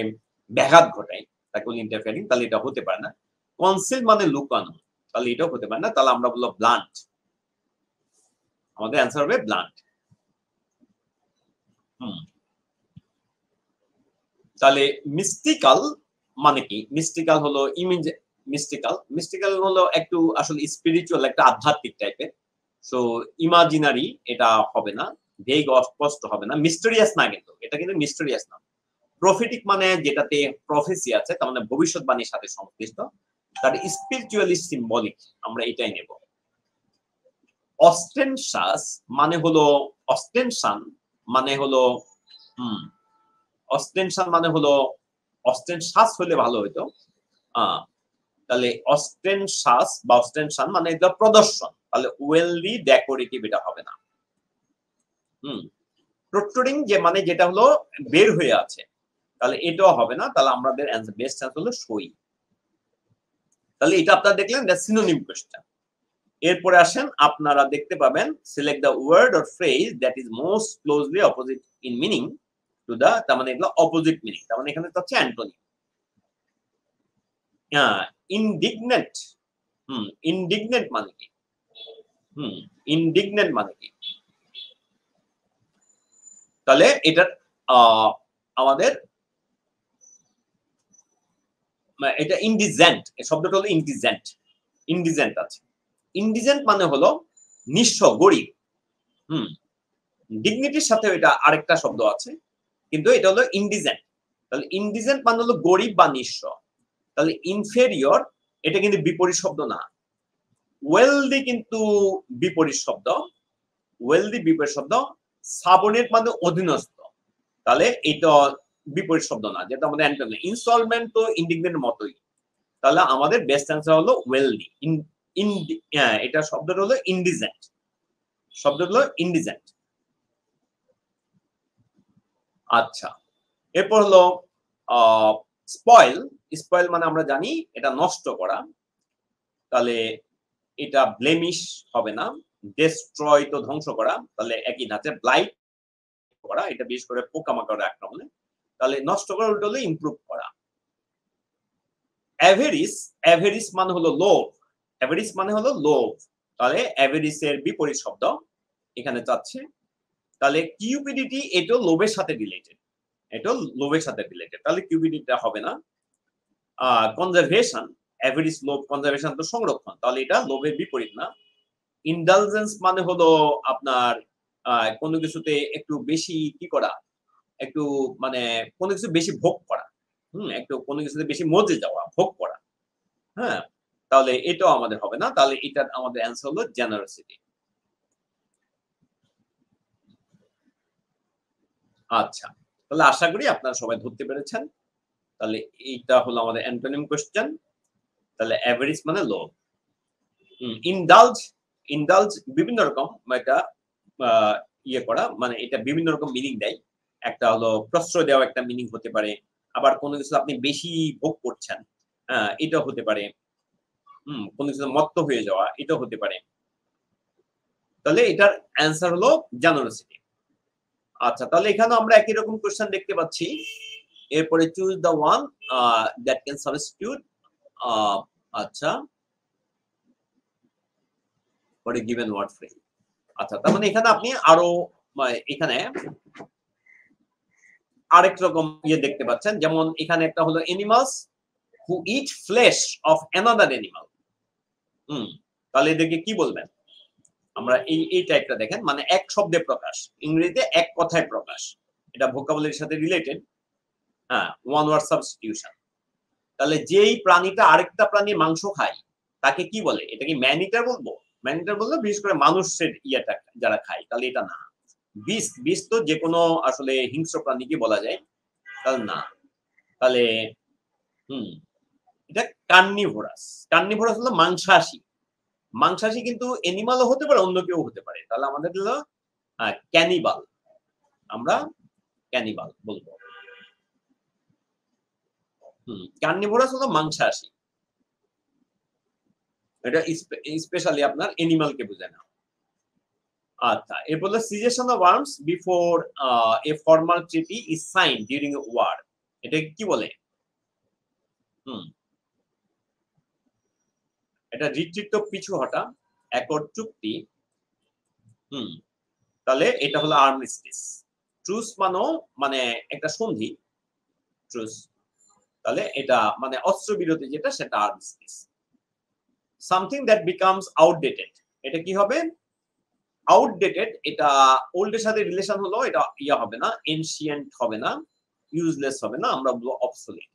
ব্যাঘাত ঘটায়, তাকে বলে ইন্টারফেয়ারিং, তাহলে এটা হতে পারে না। কনসিল মানে লুকানো, তাহলে এটাও হতে পারে না, তাহলে আমরা বললাম ব্লান্ট, আমাদের অ্যান্সার হবে ব্লান্ট। তাহলে মিস্টিক্যাল মানে কি? মিস্টিক্যাল হলো ইমেজ, মিস্টিক্যাল, মিস্টিক্যাল হলো একটু আসলে স্পিরিচুয়াল, একটা আধ্যাত্মিক টাইপের। সো ইমাজিনারি এটা হবে না, ভেগ অস্পষ্ট হবে না, মিস্টেরিয়াস না, কিন্তু এটা কিন্তু মিস্টেরিয়াস না। প্রফেটিক মানে যেটাতে প্রফেসি আছে, তার মানে ভবিষ্যৎবাণীর সাথে সংশ্লিষ্ট, তার স্পিরিচুয়ালি সিম্বলিক, আমরা এটাই নেব। অস্টেনশাস মানে হলো, অস্টেনশন মানে হলো অস্টেনশন মানে হলো, অস্টেনশাস হলে ভালো হইতো। তাহলে অস্টেনশাস বা অস্টেনশন মানে এটা প্রদর্শন, তাহলে ওয়েলদি ডেকোরেটিভ এটা হবে না। প্রোট্রুডিং যে মানে যেটা হলো বের হয়ে আছে, তাহলে এটাও হবে না, তাহলে আমাদের বেস্ট অ্যান্সার হলো সই। তাহলে এটা আপনারা দেখলেন, দ্য সিনোনিম কোশ্চেন। এরপরে আসেন, আপনারা দেখতে পাবেন select the word or phrase that is most closely opposite in meaning to the, তার মানে এগুলো অপোজিট মিনিং, তার মানে এখানে হচ্ছে অ্যান্টোনিম। ইনডিগনেন্ট, ইনডিগনেন্ট মানে কি? ইনডিগনেন্ট মানে কি? তাহলে এটা আমাদের এটা ইনডিজেন্ট, এই শব্দটা হলো ইনডিজেন্ট, ইনডিজেন্ট আছে। ইনডিজেন্ট মানে হলো নিঃস্ব, গরিব। ডিগনিটির সাথে এটা আরেকটা শব্দ আছে, কিন্তু এটা হলো ইনডিজেন্ট। তাহলে ইনডিজেন্ট মানে হলো গরিব বা নিঃস্ব। তাহলে ইনফেরিয়র এটা কিন্তু বিপরীত শব্দ না। ওয়েলদি কিন্তু বিপরীত শব্দ, ওয়েলদি বিপরীত শব্দ। সাবনেট মানে অধীনস্থ, তাহলে এটা বিপরীত শব্দ না, যেটা আমাদের অ্যান্টোনিম। ইনসলভেন্ট তো ইনডিগনেন্ট মতোই, তাহলে আমাদের বেস্ট অ্যান্সার হলো ওয়েলদি। এটা শব্দটা হলো ইনডিজেন্ট, শব্দটা হলো ইনডিজেন্ট। আচ্ছা, এরপর হলো স্পয়েল। স্পয়েল মানে আমরা জানি এটা নষ্ট করা, তাহলে এটা ব্লেমিশ হবে না। ডেস্ট্রয় তো ধ্বংস করা, তাহলে একই ধাঁচে। ব্লাইট করা, এটা বিশেষ করে পোকামাকড়ের আক্রমণে। তাহলে নষ্ট করা উল্টো হলো ইমপ্রুভ করা। অ্যাভেরিস মানে হলো লোভ, অ্যাভেরিস মানে হলো লোভ। তাহলে অ্যাভেরিসের বিপরীত শব্দ এখানে চাচ্ছে। তাহলে কিউপিডিটি এটাও লোভের সাথে রিলেটেড, এটাও লোভের সাথে রিলেটেড, তাহলে কিউপিডিটিটা হবে না। কনজারভেশন, অ্যাভেরিস লোভ, কনজারভেশন তো সংরক্ষণ, তাহলে এটা লোভের বিপরীত না। ইন্ডালজেন্স মানে হলো আপনার কোনো কিছুতে একটু বেশি কি করা, একটু মানে কোনো কিছু বেশি ভোগ করা, একটু কোনো কিছুতে বেশি মজে যাওয়া, ভোগ করা। হ্যাঁ, তাহলে এটাও আমাদের হবে না, তাহলে এটা আমাদের অ্যান্সার হলো জেনারোসিটি। আচ্ছা, তাহলে আশা করি আপনারা সবাই ধরতে পেরেছেন। তাহলে এইটা হলো আমাদের অ্যান্টোনিম কোশ্চেন। তাহলে অ্যাভারেজ মানে লোভ। ইনডালজ, ইনডালজ বিভিন্ন রকম একটা ইয়ে করা, মানে এটা বিভিন্ন রকম মিনিং দেয়। একটা হলো প্রশ্রয় দেওয়া, একটা মিনিং হতে পারে। আবার কোনো কিছু আপনি বেশি ভোগ করছেন, এটা হতে পারে। কোনো কিছু মত্ত হয়ে যাওয়া, এটাও হতে পারে। তাহলে এটার অ্যান্সার হলো জেনারোসিটি। আচ্ছা, তাহলে এখানে আমরা একই রকম কোশ্চেন দেখতে পাচ্ছি। এরপরে choose the one that can substitute. আচ্ছা, for a given word frame. আচ্ছা, তার মানে এখানে আপনি আরো এখানে আরেক রকম ইয়ে দেখতে পাচ্ছেন। যেমন এখানে একটা হলো animals who it flash of another animal. তাহলে এদেরকে কি বলবেন? আমরা এই টাইপটা দেখেন, মানে এক শব্দে প্রকাশ, ইংরেজিতে এক কথায় প্রকাশ। এটা ভোকাবুলারির সাথে রিলেটেড। One word substitution. তাহলে যেই প্রাণীটা আরেকটা প্রাণীর মাংস খায় তাকে কি বলে? এটা কি ম্যান ইটার বলবো? ম্যান ইটার বললে বিশেষ করে মানুষের ইয়েটা যারা খায়, তাহলে এটা না। বিস্ট, বিস্ট তো যে কোনো আসলে হিংস্র প্রাণীকে বলা যায়, তাহলে না। তাহলে এটা কার্নিভোরাস। কার্নিভোরাস হলো মাংসাশী। মাংসাশী কিন্তু এনিমালও হতে পারে, অন্য কেউ হতে পারে। তাহলে আমাদের হলো ক্যানিবাল, আমরা ক্যানিবাল বলবো। কার্নিভোরাস হলো মাংসাশী, এটা স্পেশালি আপনার এনিমালকে বোঝায় না। আচ্ছা, এরপর cessation of arms before a formal treaty is sign during a war, এটা কি বলে? এটা রিট্রিট তো পিছু হটা, একর চুক্তি। তাহলে এটা হলো আর্মিস্টিস। ট্রুস মানে একটা সন্ধি, ট্রুস। তাহলে এটা মানে অস্ত্রবিরতি যেটা, সেটা আর্মিস্টিস। সামথিং দ্যাট বিকামস আউটডেটেড, এটা কি হবে? আউটডেটেড, এটা ওল্ডের সাথে রিলেশন হলো, এটা ইয়া হবে না, এনশিয়েন্ট হবে না, ইউজলেস হবে না, আমরা বলবো অবসোলিট।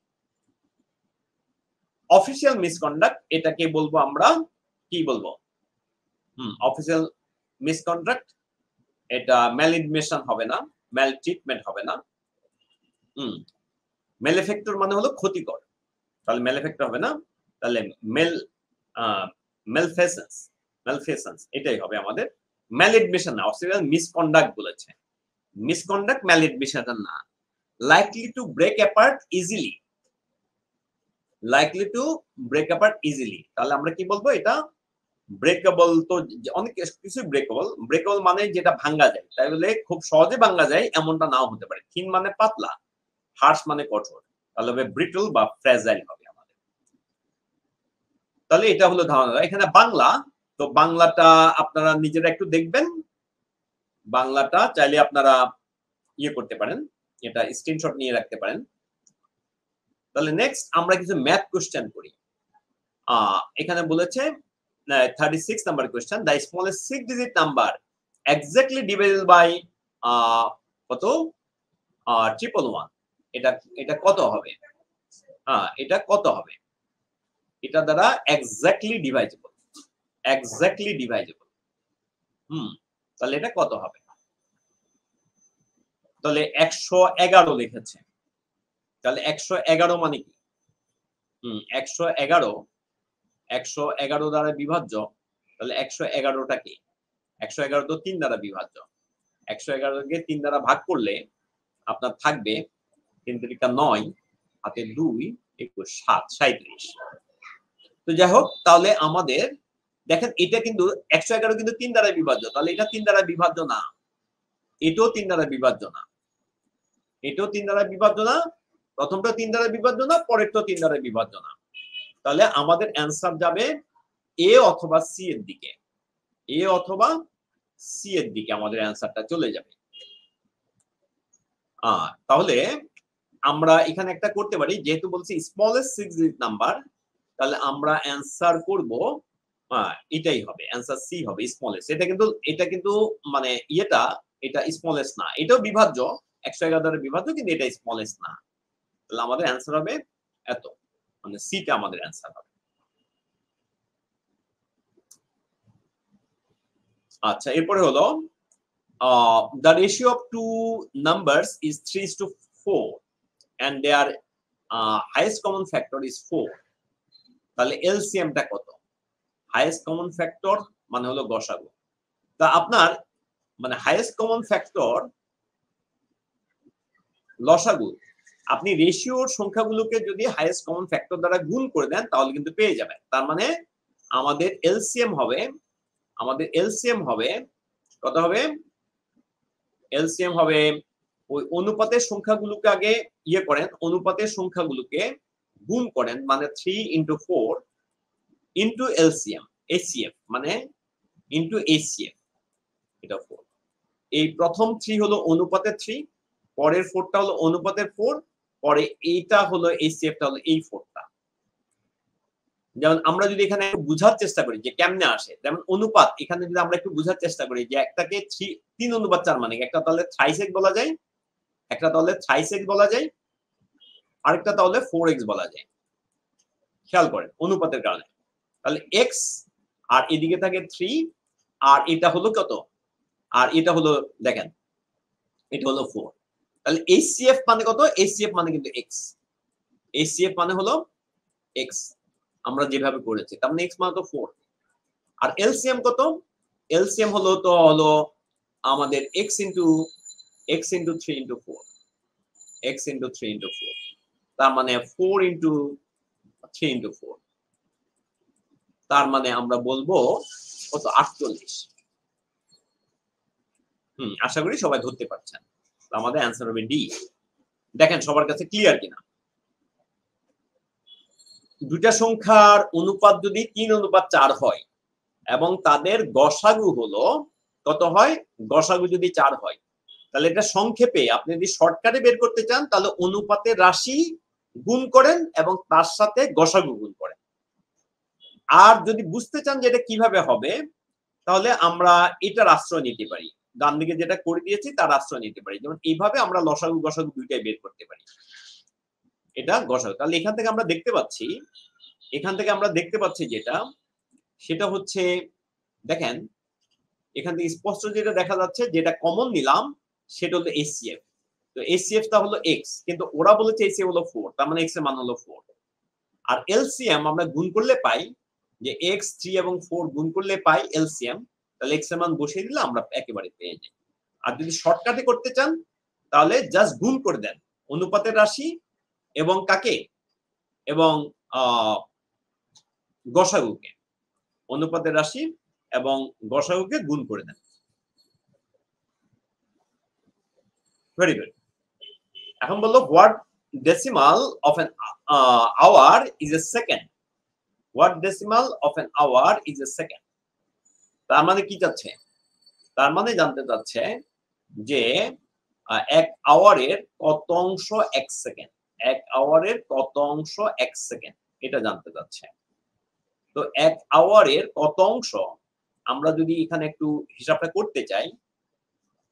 অফিসিয়াল মিসকন্ডাক্ট, এটাকে বলবো আমরা কি বলবো? অফিসিয়াল মিসকন্ডাক্ট, এটা ম্যালিডমেশন হবে না, ম্যালট্রিটমেন্ট হবে না। ম্যালেফেক্টর মানে হলো ক্ষতিকর, তাহলে ম্যালেফেক্টর হবে না। তাহলে ম্যালফেসেন্স, ম্যালফেসেন্স এটাই হবে আমাদের। ম্যালিডমেশন না, অফিসিয়াল মিসকন্ডাক্ট বলেছে। মিসকন্ডাক্ট ম্যালিডমেশন না। Likely to break apart easily, likely to break apart easily, তাহলে আমরা কি বলবো? এটা ব্রেকেবল, তো অনেক কিছু ব্রেকেবল। ব্রেকেবল মানে যেটা ভাঙ্গা যায়, তাই বলে খুব সহজে ভাঙ্গা যায় এমনটা নাও হতে পারে। থিন মানে পাতলা, হার্শ মানে কঠোর, তাহলে হবে ব্রিটল বা ফ্রেজাইল হবে আমাদের। তাহলে এটা হলো ধারণা। এখানে বাংলা, তো বাংলাটা আপনারা নিজেরা একটু দেখবেন। বাংলাটা চাইলে আপনারা ইয়ে করতে পারেন, এটা স্ক্রিনশট নিয়ে রাখতে পারেন। তাহলে নেক্সট আমরা কিছু ম্যাথ কোশ্চেন করি। এখানে বলেছে 36 number question, the smallest 6 digit number exactly divided by কত? 111। এটা কত হবে? এটা কত হবে? এটা দ্বারা এক্স্যাক্টলি ডিভাইজেবল, এক্স্যাক্টলি ডিভাইজেবল। তাহলে এটা কত হবে? তাহলে 111 লিখেছে। তাহলে 111 মানে কি? 111 দ্বারা বিভাজ্য। তাহলে 111টা কি? 111 তো 3 দ্বারা বিভাজ্য। 111কে 3 দ্বারা ভাগ করলে আপনার থাকবে 3 3 9, হাতে 2, 21, 7, 37। তো যাই হোক, তাহলে আমাদের দেখেন এটা কিন্তু 111 কিন্তু 3 দ্বারা বিভাজ্য, তাহলে এটা 3 দ্বারা বিভাজ্য না, এটাও 3 দ্বারা বিভাজ্য না, এটাও 3 দ্বারা বিভাজ্য না, প্রথমটা 3 দ্বারা বিভাজ্য না, পরেরটাও 3 দ্বারা বিভাজ্য না। তাহলে আমাদের অ্যান্সার যাবে এ অথবা সি এর দিকে, এ অথবা সি এর দিকে আমাদের অ্যান্সারটা চলে যাবে। তাহলে আমরা এখানে একটা করতে পারি, যেহেতু বলছি স্মলেস্ট 6 ডিজিট নাম্বার, তাহলে আমরা অ্যান্সার করব এটাই হবে, অ্যান্সার সি হবে, স্মলেস্ট। এটা কিন্তু মানে এটা স্মলেস্ট না, এটাও বিভাজ্য, 111 দ্বারা বিভাজ্য, কিন্তু এটা স্মলেস্ট না। তাহলে আমাদের অ্যান্সার হবে এত, মানে সিটা আমাদের অ্যান্সার হবে। আচ্ছা, এরপরে হলো the ratio of two numbers is 3:4 and their highest common factor is 4. তাহলে এলসিএমটা কত? হাইয়েস্ট কমন ফ্যাক্টর মানে হলো গসাগু। তা আপনার মানে হাইয়েস্ট কমন ফ্যাক্টর লসাগু, আপনি রেশিওর সংখ্যাগুলোকে যদি হাইয়েস্ট কমন ফ্যাক্টর দ্বারা গুণ করে দেন তাহলে কিন্তু পেয়ে যাবেন। তার মানে আমাদের এলসিএম হবে কত হবে? এলসিএম হবে ওই অনুপাতের সংখ্যাগুলোকে আগে করেন, অনুপাতের সংখ্যাগুলোকে গুণ করেন, মানে 3 × 4 ইনটু এলসিএম, এসিএফ মানে ইনটু এসিএফ, এটা 4। এই প্রথম 3 হলো অনুপাতের 3, পরের 4টা হলো অনুপাতের 4, পরে এইটা হলো এসিএফটা হলো এই 4টা। যেমন আমরা যদি এখানে বুঝার চেষ্টা করি যে কেমনে আসে, যেমন অনুপাত, এখানে যদি আমরা একটু বুঝার চেষ্টা করি যে একটাকে 3:4 মানে একটা তাহলে থ্রাইসেক বলা যায়, একটা তাহলে থ্রাইসেক বলা যায়, আরেকটা তাহলে 4x বলা যায়। খেয়াল করেন অনুপাতের কারণে। তাহলে x আর এদিকে থাকে 3, আর এটা হলো কত? আর এটা হলো দেখেন এটা হলো 4। তাহলে HCF মানে কত? HCF মানে কিন্তু x, HCF মানে হলো x, আমরা যেভাবে করেছি তার মানে x মানে তো 4। আর LCM কত? LCM হলো আমাদের x × 3 × 4, x × 3 × 4, তার মানে 4 × 3 × 4, তার মানে আমরা বলবো কত? 48। আশা করি সবাই ধরতে পারছেন। আমাদের অ্যান্সার হবে ডি। দেখেন সবার কাছে ক্লিয়ার কিনা। দুইটা সংখ্যার অনুপাত যদি 3:4 হয় এবং তাদের গসাগু হলো কত হয়? গসাগু যদি 4 হয়, তাহলে এটা সংক্ষেপে আপনি যদি শর্টকাটে বের করতে চান তাহলে অনুপাতের রাশি গুণ করেন এবং তার সাথে গসাগু গুণ করেন। আর যদি বুঝতে চান যে এটা কিভাবে হবে, তাহলে আমরা এটার আশ্রয় নিতে পারি, ডান দিকে যেটা করে দিয়েছি তার আশ্রয় নিতে পারি। যেমন এইভাবে আমরা লসাগু গসাগু দুইটাই বের করতে পারি। এটা গসাগু। তাহলে এখান থেকে আমরা দেখতে পাচ্ছি যেটা, সেটা হচ্ছে দেখেন এখান থেকে স্পষ্ট যেটা দেখা যাচ্ছে, যেটা কমন নিলাম সেটা হলো HCF। তো HCF টা হলো x, কিন্তু ওরা বলেছে HCF হলো 4, তার মানে x এর মান হলো 4। আর LCM আমরা গুণ করলে পাই যে x 3 এবং 4 গুণ করলে পাই LCM, তাহলে x এর মান বসিয়ে দিলে আমরা একেবারে পেয়ে যাই। আর যদি শর্টকাটে করতে চান তাহলে জাস্ট গুণ করে দেন অনুপাতের রাশি এবং কাকে, এবং গসাগুকে, অনুপাতের রাশি এবং গসাগুকে গুণ করে দেন। Very good. এখন বললো what decimal of an hour is a second. What decimal of an hour is a second. তার মানে কি চাচ্ছে? তার মানে জানতে চাচ্ছে যে এক আওয়ারের কত অংশ 1 সেকেন্ড, এক আওয়ারের কত অংশ 1 সেকেন্ড, এটা জানতে চাচ্ছে। তো এক আওয়ারের কত অংশ, আমরা যদি এখানে একটু হিসাবটা করতে চাই,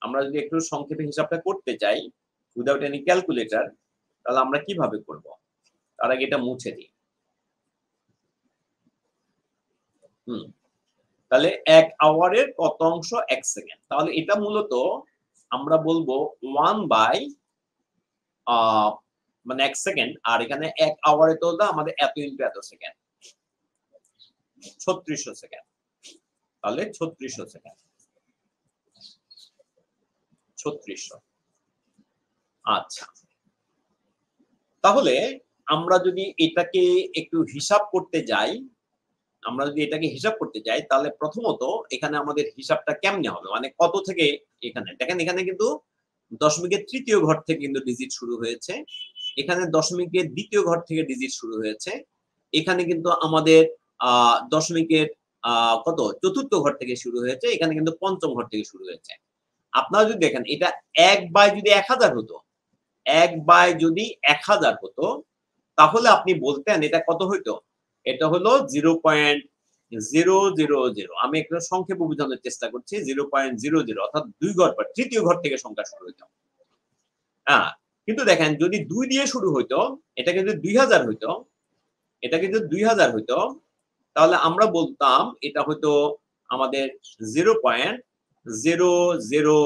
আমরা যদি একটু সংক্ষেপে হিসাবটা করতে চাই উইদাউট এনি ক্যালকুলেটর, তাহলে আমরা কিভাবে করব? তার আগে এটা মুছে দিই। তাহলে এক আওয়ারের কত অংশ 1 সেকেন্ড, তাহলে এটা মূলত আমরা বলবো 1 বাই মানে 1 সেকেন্ড, আর এখানে এক আওয়ারে তো আমাদের এত ইনটু এত সেকেন্ড, 3600 সেকেন্ড। তাহলে 3600 সেকেন্ড, 3600। আচ্ছা, তাহলে আমরা যদি এটাকে একটু হিসাব করতে যাই, আমরা যদি এটাকে হিসাব করতে যাই তাহলে প্রথমত এখানে আমাদের হিসাবটা কেমনে হবে, মানে কত থেকে এখানে দেখেন, এখানে কিন্তু দশমিকের তৃতীয় ঘর থেকে কিন্তু ডিজিট শুরু হয়েছে, এখানে দশমিকের দ্বিতীয় ঘর থেকে ডিজিট শুরু হয়েছে, এখানে কিন্তু আমাদের দশমিকের কত চতুর্থ ঘর থেকে শুরু হয়েছে, এখানে কিন্তু পঞ্চম ঘর থেকে শুরু হয়েছে। আপনারা যদি দেখেন এটা 1/1000 হতো, 1/1000 হতো, তাহলে আপনি বলতেন এটা কত হইতো, এটা হলো 0.000। আমি একটু সংক্ষেপে বোঝানোর চেষ্টা করছি, 0.00 অর্থাৎ 2 ঘর পর তৃতীয় ঘর থেকে সংখ্যা শুরু হইতো। হ্যাঁ, কিন্তু দেখেন যদি 2 দিয়ে শুরু হইতো, এটা কিন্তু 2000 হইতো, এটা কিন্তু 2000 হইতো, তাহলে আমরা বলতাম এটা হয়তো আমাদের 0.00,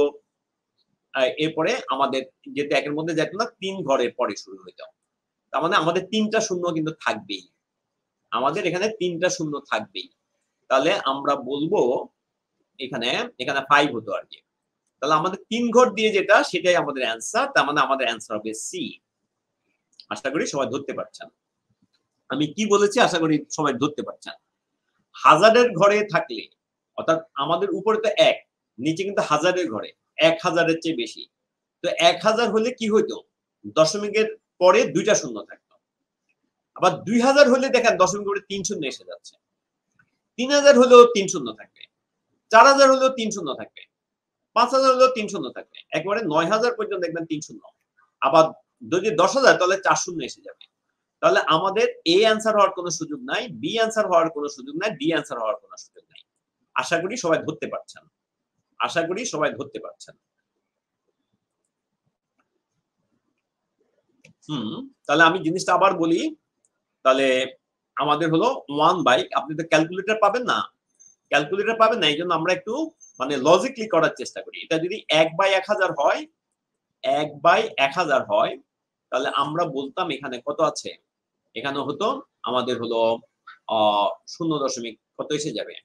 এরপরে আমাদের যেতে একের মধ্যে যেত না, 3 ঘরের পরে শুরু হইতো। তার মানে আমাদের 3টা শূন্য কিন্তু থাকবেই, আমাদের এখানে 3টা শূন্য থাকবেই। তাহলে আমরা বলবো এখানে 5 হতো আর কি। তাহলে আমাদের 3 ঘর দিয়ে যেটা সেটাই আমাদের অ্যান্সার, তার মানে আমাদের অ্যান্সার হবে সি। আশা করি সবাই ধরতে পারছেন আমি কি বলেছি, আশা করি সবাই ধরতে পারছেন। হাজারের ঘরে থাকলে, অর্থাৎ আমাদের উপরে তো 1, নিচে কিন্তু হাজারের ঘরে 1000-এর চেয়ে বেশি, তো 1000 হলে কি হইতো, দশমিকের পরে 2টা শূন্য থাকতো। আবার 2000 হলে দেখেন দশমিকের পরে 3 শূন্য এসে যাচ্ছে, 3000 হলেও 3 শূন্য থাকবে, 4000 হলেও 3 শূন্য থাকবে, 5000 হলেও 3 শূন্য থাকবে, একবারে 9000 পর্যন্ত দেখবেন 3 শূন্য। আবার যদি 10000 তাহলে 4 শূন্য এসে যাবে। তাহলে আমাদের এ অ্যান্সার হওয়ার কোনো সুযোগ নাই, বি অ্যান্সার হওয়ার কোনো সুযোগ নাই, ডি অ্যান্সার হওয়ার কোনো সুযোগ নাই। আশা করি সবাই ধরতে পারছেন, আশা করি সবাই ধরতে পারছেন। তাহলে আমি জিনিসটা আবার বলি, তাহলে আমাদের হলো 1/, আপনি তো ক্যালকুলেটর পাবেন না, ক্যালকুলেটর পাবেন না, এই জন্য আমরা একটু মানে লজিকলি করার চেষ্টা করি। এটা যদি 1/1000 হয়, 1/1000 হয়, তাহলে আমরা বলতাম এখানে কত আছে, এখানে হতো আমাদের হলো 0 দশমিক কত এসে যাবে,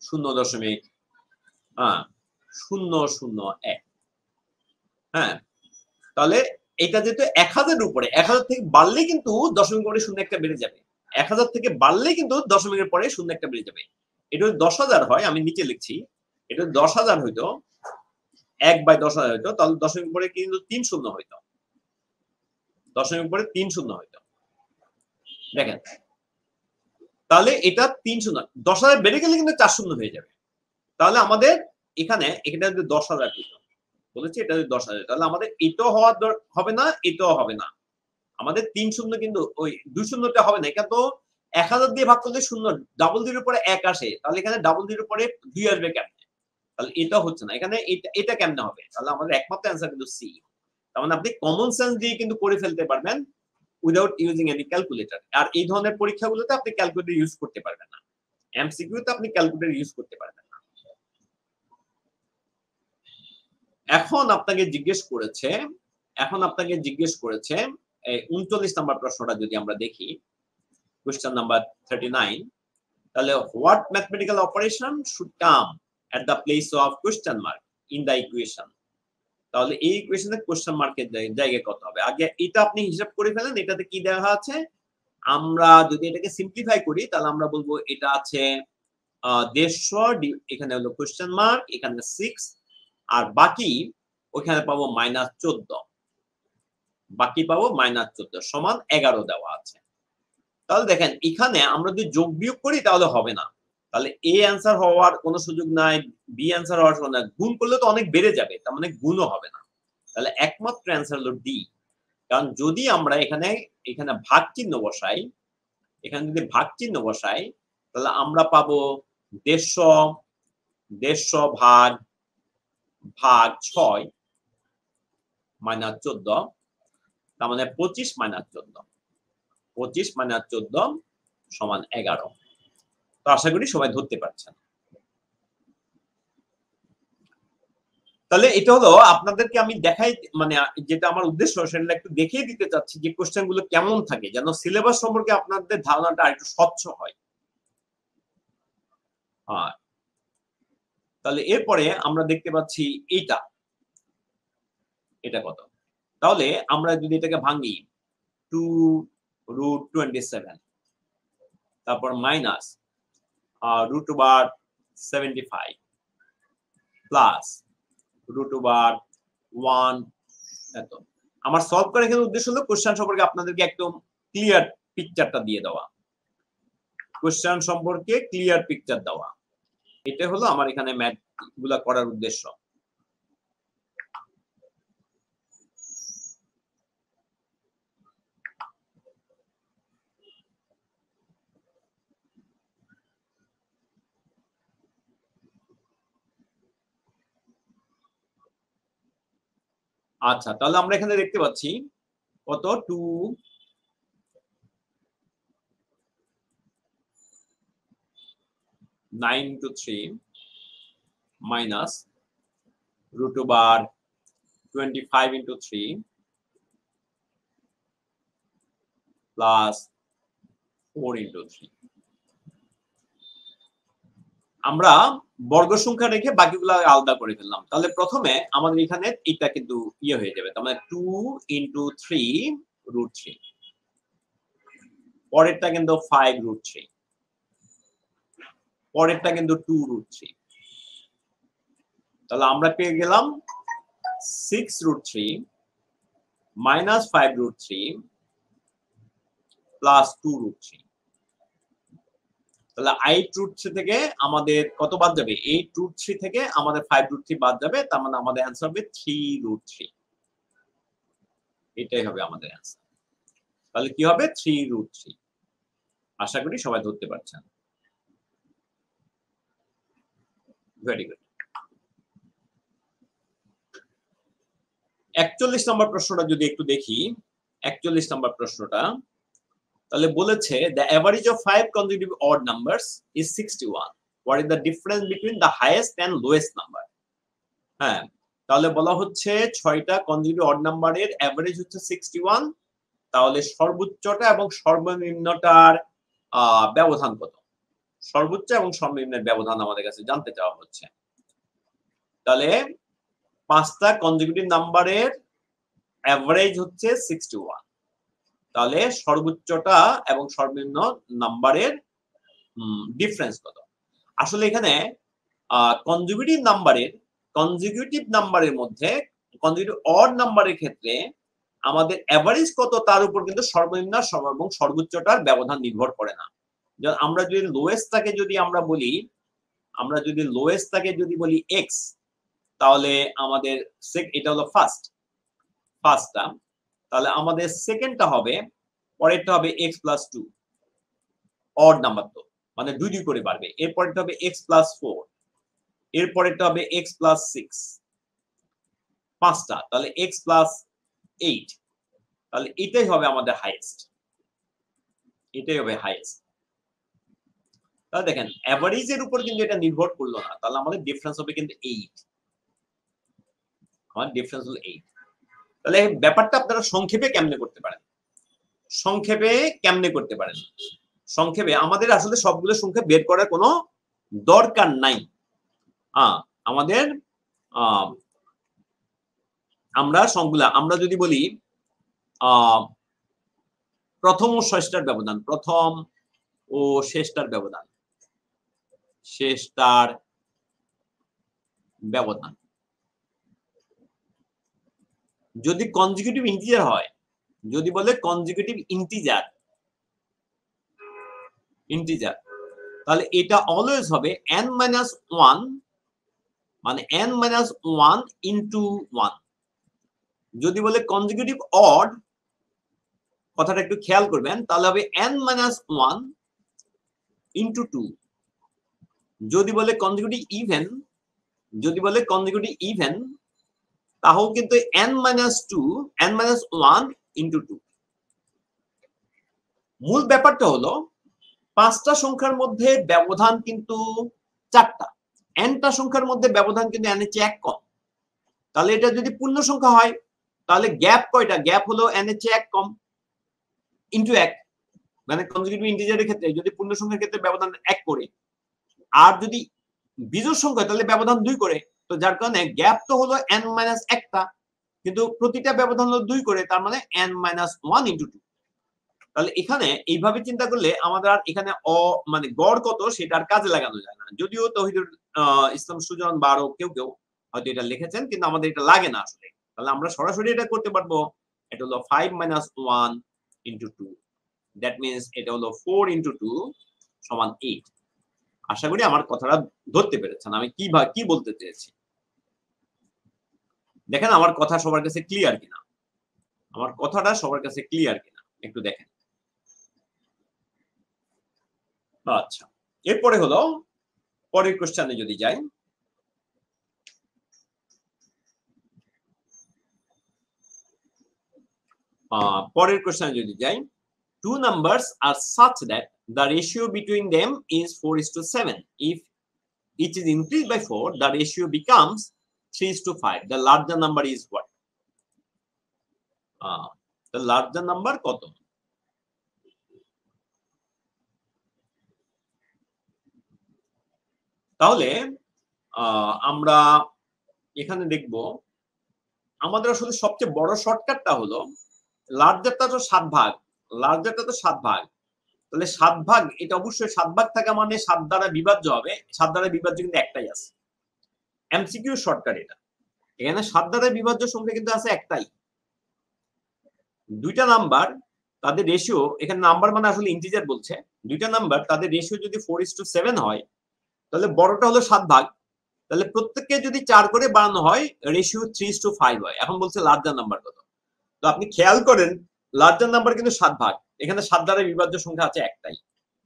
0.001। হ্যাঁ, তাহলে এটা যেহেতু 1000 উপরে, 1000 থেকে বাড়লে কিন্তু দশমিক পরে শূন্য একটা বেড়ে যাবে, 1000 থেকে বাড়লে কিন্তু দশমিকের পরে শূন্য একটা বেড়ে যাবে। এটা যদি 10000 হয়, আমি নিচে লিখছি, এটা 10000 হইতো, 1/10000 হইতো, তাহলে দশমিক পরে কিন্তু 3 শূন্য হইতো, দশমিক পরে 3 শূন্য হইতো। দেখেন তাহলে এটা 3 শূন্য, 10000 বেড়ে গেলে কিন্তু 4 শূন্য হয়ে যাবে। তাহলে আমাদের এখানে এটা যদি 10000 হইতো, বলেছি এটা যদি 10000, তাহলে আমাদের এটাও হবে না, এটাও হবে না, আমাদের 3 শূন্য কিন্তু ওই 2 শূন্যটা হবে না। এটা তো 1000 দিয়ে ভাগ করলে শূন্য, ডাবল জিরোর পরে 1 আসে, তাহলে এখানে ডাবল জিরোর পরে 2 আসবে কেমনে, তাহলে এটা হচ্ছে না, এখানে এটা কেমনে হবে, তাহলে আমাদের একমাত্র অ্যান্সার কিন্তু সি। তার মানে আপনি কমন সেন্স দিয়ে কিন্তু করে ফেলতে পারবেন উইদাউট ইউজিং এনি ক্যালকুলেটর। আর এই ধরনের পরীক্ষাগুলোতে আপনি ক্যালকুলেটর ইউজ করতে পারবেন না, এমসিকিউতে আপনি ক্যালকুলেটর ইউজ করতে পারবেন না। এখন আপনাকে জিজ্ঞেস করেছে, 39 নাম্বার প্রশ্নটা যদি আমরা দেখি, কোশ্চেন নাম্বার 39, তাহলে what mathematical operation should come at the place of question mark in the equation. তাহলে এই ইকুয়েশনে কোশ্চেন মার্কের জায়গায় কত হবে, আগে এটা আপনি হিসাব করে ফেলেন, এটাতে কি দেওয়া আছে। আমরা যদি এটাকে সিম্পলিফাই করি তাহলে আমরা বলবো এটা আছে 150, এখানে হলো কোশ্চেন মার্ক, এখানে 6, আর বাকি ওখানে পাবো -14, বাকি পাবো -14 সমান 11 দেওয়া আছে। তাহলে দেখেন এখানে আমরা যদি যোগ বিয়োগ করি তাহলে হবে না, তাহলে এ অ্যান্সার হওয়ার কোনো সুযোগ নাই, বি অ্যান্সার হওয়ার সুযোগ নাই, গুণ করলে তো অনেক বেড়ে যাবে, তার মানে গুণও হবে না। তাহলে একমাত্র অ্যান্সার হলো ডি। কারণ যদি আমরা এখানে ভাগ চিহ্ন বসাই, এখানে যদি ভাগ চিহ্ন বসাই তাহলে আমরা পাবো 150 ভাগ 6 -14, তার মানে 25 -14, 25 -14 সমান 11। তো আশা করি সবাই ধরতে পারছেন। তাহলে এটা হলো আপনাদেরকে আমি দেখাই, মানে যেটা আমার উদ্দেশ্য সেটা একটু দেখিয়ে দিতে চাচ্ছি যে কোশ্চেন গুলো কেমন থাকে, যেন সিলেবাস সম্পর্কে আপনাদের ধারণাটা আরেকটু স্বচ্ছ হয়। তাহলে এরপরে আমরা দেখতে পাচ্ছি এটা কত, তাহলে আমরা যদি এটাকে ভাঙি 2√27, তারপর মাইনাস √75 প্লাস √1 এত। আমার সলভ করার এখানে উদ্দেশ্য হলো কোশ্চেন সম্পর্কে আপনাদেরকে একদম ক্লিয়ার পিকচারটা দিয়ে দেওয়া, কোশ্চেন সম্পর্কে ক্লিয়ার পিকচার দেওয়া, এটা হলো আমার এখানে ম্যাথ গুলা করার উদ্দেশ্য। আচ্ছা, তাহলে আমরা এখানে দেখতে পাচ্ছি কত 2 9 into 3 minus √25 into 3 plus 4 into 3। আমরা বর্গ সংখ্যা রেখে বাকিগুলো আলাদা করে ফেললাম। তাহলে প্রথমে আমাদের এখানে এটা কিন্তু ইয়ে হয়ে যাবে, তার মানে 2 into 3 √3, পরেরটা কিন্তু 5 √3, পরেরটা কিন্তু 2 √3। তাহলে আমরা পেয়ে গেলাম 6 √3 minus 5 √3 plus 2 √3। তাহলে 8 √3 থেকে আমাদের কত বাদ যাবে? 8 √3 থেকে আমাদের 5 √3 বাদ যাবে, তার মানে আমাদের অ্যান্সার হবে 3 √3। এটাই হবে আমাদের অ্যান্সার। তাহলে কি হবে? 3 √3। আশা করি সবাই ধরতে পারছেন। Very good. 41 নম্বর প্রশ্নটা যদি একটু দেখি, 41 নম্বর প্রশ্নটা তাহলে বলেছে the average of 5 consecutive odd numbers is 61. What is the difference between the highest and lowest number? হ্যাঁ, তাহলে বলা হচ্ছে 6টা consecutive odd নাম্বারের এভারেজ হচ্ছে 61, তাহলে সর্বোচ্চটা এবং সর্বনিম্নটার ব্যবধান কত? সর্বোচ্চ এবং সর্বনিম্নের ব্যবধান আমাদের কাছে জানতে চাওয়া হচ্ছে। তাহলে 5টা consecutive নাম্বারের এভারেজ হচ্ছে 61, তাহলে সর্বোচ্চটা এবং সর্বনিম্ন নাম্বারের ডিফারেন্স কত? আসলে এখানে কনজিকিউটিভ নাম্বারের মধ্যে কনজিকিউটিভ অড নাম্বারের ক্ষেত্রে আমাদের এভারেজ কত তার উপর কিন্তু সর্বনিম্ন এবং সর্বোচ্চটার ব্যবধান নির্ভর করে না। আমরা যদি লোয়েস্টটাকে যদি আমরা বলি x, তাহলে আমাদের এটা হলো ফার্স্টটা, তাহলে আমাদের সেকেন্ডটা হবে, পরেরটা হবে x প্লাস 2, অড নাম্বার তো মানে 2 2 করে বাড়বে, এরপরেরটা হবে x প্লাস 4, এরপরেরটা হবে x প্লাস 6, পাঁচটা, তাহলে x প্লাস 8, তাহলে এটাই হবে আমাদের হাইয়েস্ট, এটাই হবে হাইয়েস্ট। তাহলে দেখেন এভারেজের উপর কিন্তু এটা নির্ভর করলো না, তাহলে আমাদের ডিফারেন্স হবে কিন্তু 8, আমাদের ডিফারেন্স হলো 8। তাহলে ব্যাপারটা আপনারা সংক্ষেপে কেমনে করতে পারেন? সংক্ষেপে আমাদের আসলে সবগুলো সংখ্যা বের করার কোনো দরকার নাই। আমাদের আমরা যদি বলি প্রথম ও শেষটার ব্যবধান, যদি কনজিকিউটিভ ইন্টিজার হয়, যদি বলে কনজিকিউটিভ ইন্টিজার, তাহলে এটা অলওয়েজ হবে n-1, মানে n-1 ইনটু 1। যদি বলে কনজিকিউটিভ অড, কথাটা একটু খেয়াল করবেন, তাহলে হবে n-1 ইনটু 2। যদি বলে কনজিকিউটিভ ইভেন, তাহলে কিন্তু n-1 ইনটু 2। মূল ব্যাপারটা হলো 5টা সংখ্যার মধ্যে ব্যবধান কিন্তু 4টা, nটা সংখ্যার মধ্যে ব্যবধান কিন্তু n এর চেয়ে 1 কম। তাহলে এটা যদি পূর্ণ সংখ্যা হয়, তাহলে গ্যাপ কয়টা? গ্যাপ হলো n এর চেয়ে 1 কম ইনটু 1, মানে কনজিকিউটিভ ইন্টিজারের ক্ষেত্রে যদি পূর্ণ সংখ্যার ক্ষেত্রে ব্যবধান 1 করে, আর যদি বিজোড় সংখ্যা তাহলে ব্যবধান 2 করে। তো যার কারণে গ্যাপ তো হলো n-1টা, কিন্তু প্রতিটা ব্যবধান হলো 2 করে, তার মানে n-1 ইনটু 2। তাহলে এখানে এইভাবে চিন্তা করলে আমাদের আর এখানে মানে গড় কত সেটা আর কাজে লাগানো যায় না। যদিও তৌহিদুল ইসলাম সুজন বা আরো কেউ কেউ হয়তো এটা লিখেছেন, কিন্তু আমাদের এটা লাগে না আসলে। তাহলে আমরা সরাসরি এটা করতে পারবো। এটা হলো 5 - 1 * 2, দ্যাট মিন্স এটা হলো 4 * 2 = 8। আশা করি আমার কথাটা ধরতে পেরেছেন আমি কি বলতে চেয়েছি। দেখেন আমার কথা সবার কাছে ক্লিয়ার কিনা, আমার কথাটা সবার কাছে ক্লিয়ার কিনা একটু দেখেন। আচ্ছা, এরপরে হলো পরের কোশ্চেনে যদি যাই, পরের কোশ্চেনে যদি যাই, two numbers are such that the ratio between them is 4:7. If each is increased by 4, the ratio becomes 3:5. The larger number is what? The larger number কত? তাহলে আমরা এখানে দেখব আমাদের আসলে সবচেয়ে বড় শর্টকাটটা হলো লার্জারটা তো 7 ভাগ, লার্জারটা তো 7 ভাগ। তাহলে 7 ভাগ, এটা অবশ্যই 7 ভাগ থাকা মানে 7 দ্বারা বিভাজ্য হবে। 7 দ্বারা বিভাজ্য কিন্তু একটাই আছে। এমসিকিউ শর্টকাট এটা। এখানে 7 দ্বারা বিভাজ্য সংখ্যা কিন্তু আছে একটাই। দুইটা নাম্বার তাদের রেশিও, এখানে নাম্বার মানে আসলে ইন্টিজার বলছে, দুইটা নাম্বার তাদের রেশিও যদি 4:7 হয়, তাহলে বড়টা হলো 7 ভাগ, তাহলে প্রত্যেককে যদি 4 করে বাড়ানো হয় রেশিও 3:5 হয়। এখন বলছে লার্জার নাম্বার কত। তো আপনি খেয়াল করেন লার্জার নাম্বার কিন্তু 7 ভাগ, এখানে 7 দ্বারা বিভাজ্য সংখ্যা আছে একটাই।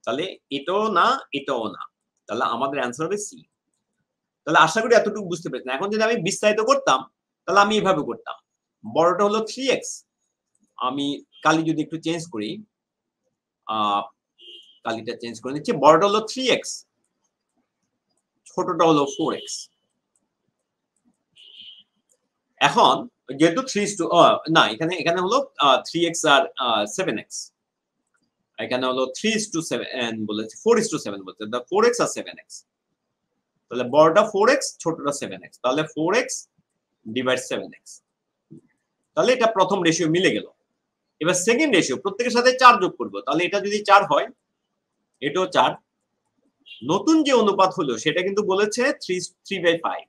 তাহলে এটাও না এটাও না, তাহলে আমাদের অ্যান্সার হবে সি। তাহলে আশা করি এতটুকু বুঝতে পেরেছেন। এখন যদি আমি বিস্তারিত করতাম তাহলে আমি এইভাবে করতাম, বড়টা হলো 3x, আমি কালি যদি একটু চেঞ্জ করি, কালিটা চেঞ্জ করে নিচ্ছি, বড়টা হলো 3x, ছোটটা হলো 4x। এখন যেহেতু 3 না, এখানে হলো 3x আর 7x, এখানে হলো 3:7 বলেছে, 4:7 বলছে, 4x আর 7x। তাহলে বড়টা 4x, ছোটটা 7x, তাহলে 4x ডিভাইড 7x। তাহলে এটা প্রথম রেশিও মিলে গেল। এবার সেকেন্ড রেশিও, প্রত্যেকের সাথে 4 যোগ করব, তাহলে এটা যদি 4 হয় এটাও 4। নতুন যে অনুপাত হলো সেটা কিন্তু বলেছে 3/5,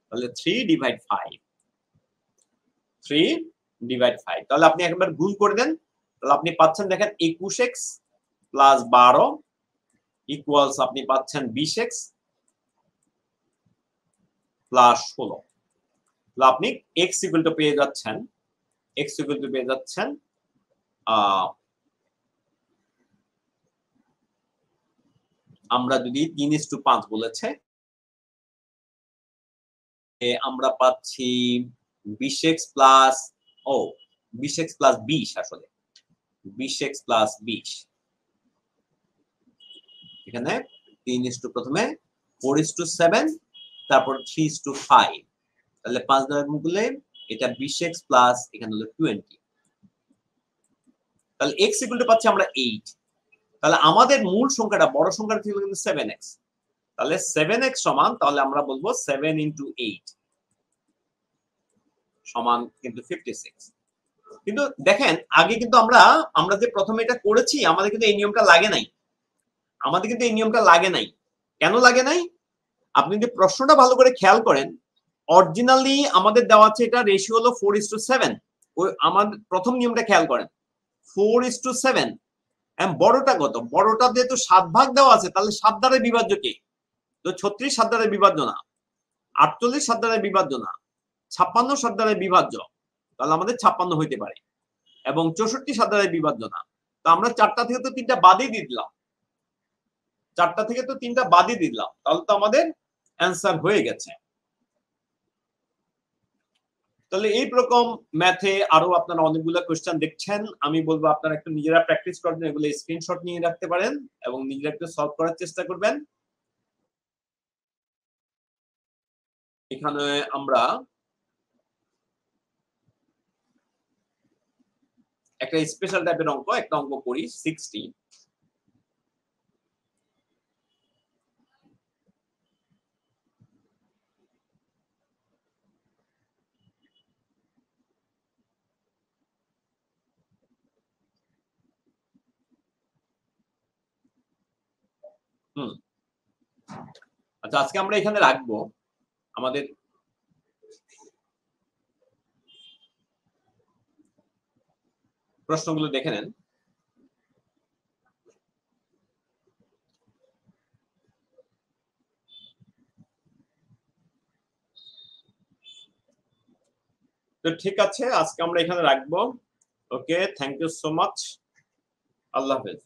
তাহলে 3/5। তাহলে আপনি একবার গুণ করে দেন, তাহলে আপনি পাচ্ছেন দেখেন 21x প্লাস 12 ইকুয়ালস আপনি পাচ্ছেন 20x প্লাস 16। তাহলে আপনি x ইকুয়াল টু পেয়ে যাচ্ছেন, x ইকুয়াল টু পেয়ে যাচ্ছেন আমরা যদি 3:5 বলেছে, আমরা পাচ্ছি 20x প্লাস 20x প্লাস 20, আসলে 20x প্লাস 20। এখানে 3 প্রথমে 4:7, তারপর 3:5, তাহলে 5 দ্বারা গুণ করলে এটা 20x প্লাস এখানে হলো 20। তাহলে x ইকুয়াল টু পাচ্ছি আমরা 8। তাহলে আমাদের মূল সংখ্যাটা, বড় সংখ্যাটা ছিল কিন্তু 7x, তাহলে 7x সমান, তাহলে আমরা বলবো 7 * 8 সমান কিন্তু 56। কিন্তু দেখেন আগে কিন্তু আমরা যে প্রথমে এটা করেছি আমাদের কিন্তু এই নিয়মটা লাগে নাই, আমাদের কিন্তু এই নিয়মটা লাগে নাই। কেন লাগে নাই? আপনি যদি প্রশ্নটা ভালো করে খেয়াল করেন, অরিজিনালি আমাদের দেওয়া আছে এটা রেশিও হলো 4:7। ওই আমাদের প্রথম নিয়মটা খেয়াল করেন, 4:7। বড়টা কত? বড়টা যেহেতু 7 ভাগ দেওয়া আছে, তাহলে 7 দ্বারা বিভাজ্য কি? তো 36 7 দ্বারা বিভাজ্য না, 48 7 দ্বারা বিভাজ্য না, 56 7 দ্বারা বিভাজ্য, তাহলে আমাদের 56 হইতে পারে। এবং 64 7 দ্বারা বিভাজ্য না, তো আমরা 4টা থেকে তো 3টা বাদই দিয়ে দিলাম, 4টা থেকে তো 3টা বাদই দিলাম, তাহলে তো আমাদের অ্যান্সার হয়ে গেছে। তাহলে এই রকম ম্যাথে আরো আপনারা অনেকগুলো কোশ্চেন দেখছেন, আমি বলবো আপনারা একটু নিজেরা প্র্যাকটিস করবেন, এগুলো স্ক্রিনশট নিয়ে রাখতে পারেন এবং নিজেরা একটু সলভ করার চেষ্টা করবেন। এখানে আমরা একটা স্পেশাল টাইপের অঙ্ক, একটা অঙ্ক করি 60। হুম। আচ্ছা, আজকে আমরা এখানে রাখবো। আমাদের প্রশ্নগুলো দেখে নেন। তো ঠিক আছে, আজকে আমরা এখানে রাখবো। ওকে, থ্যাংক ইউ সো মাচ। আল্লাহ হাফেজ।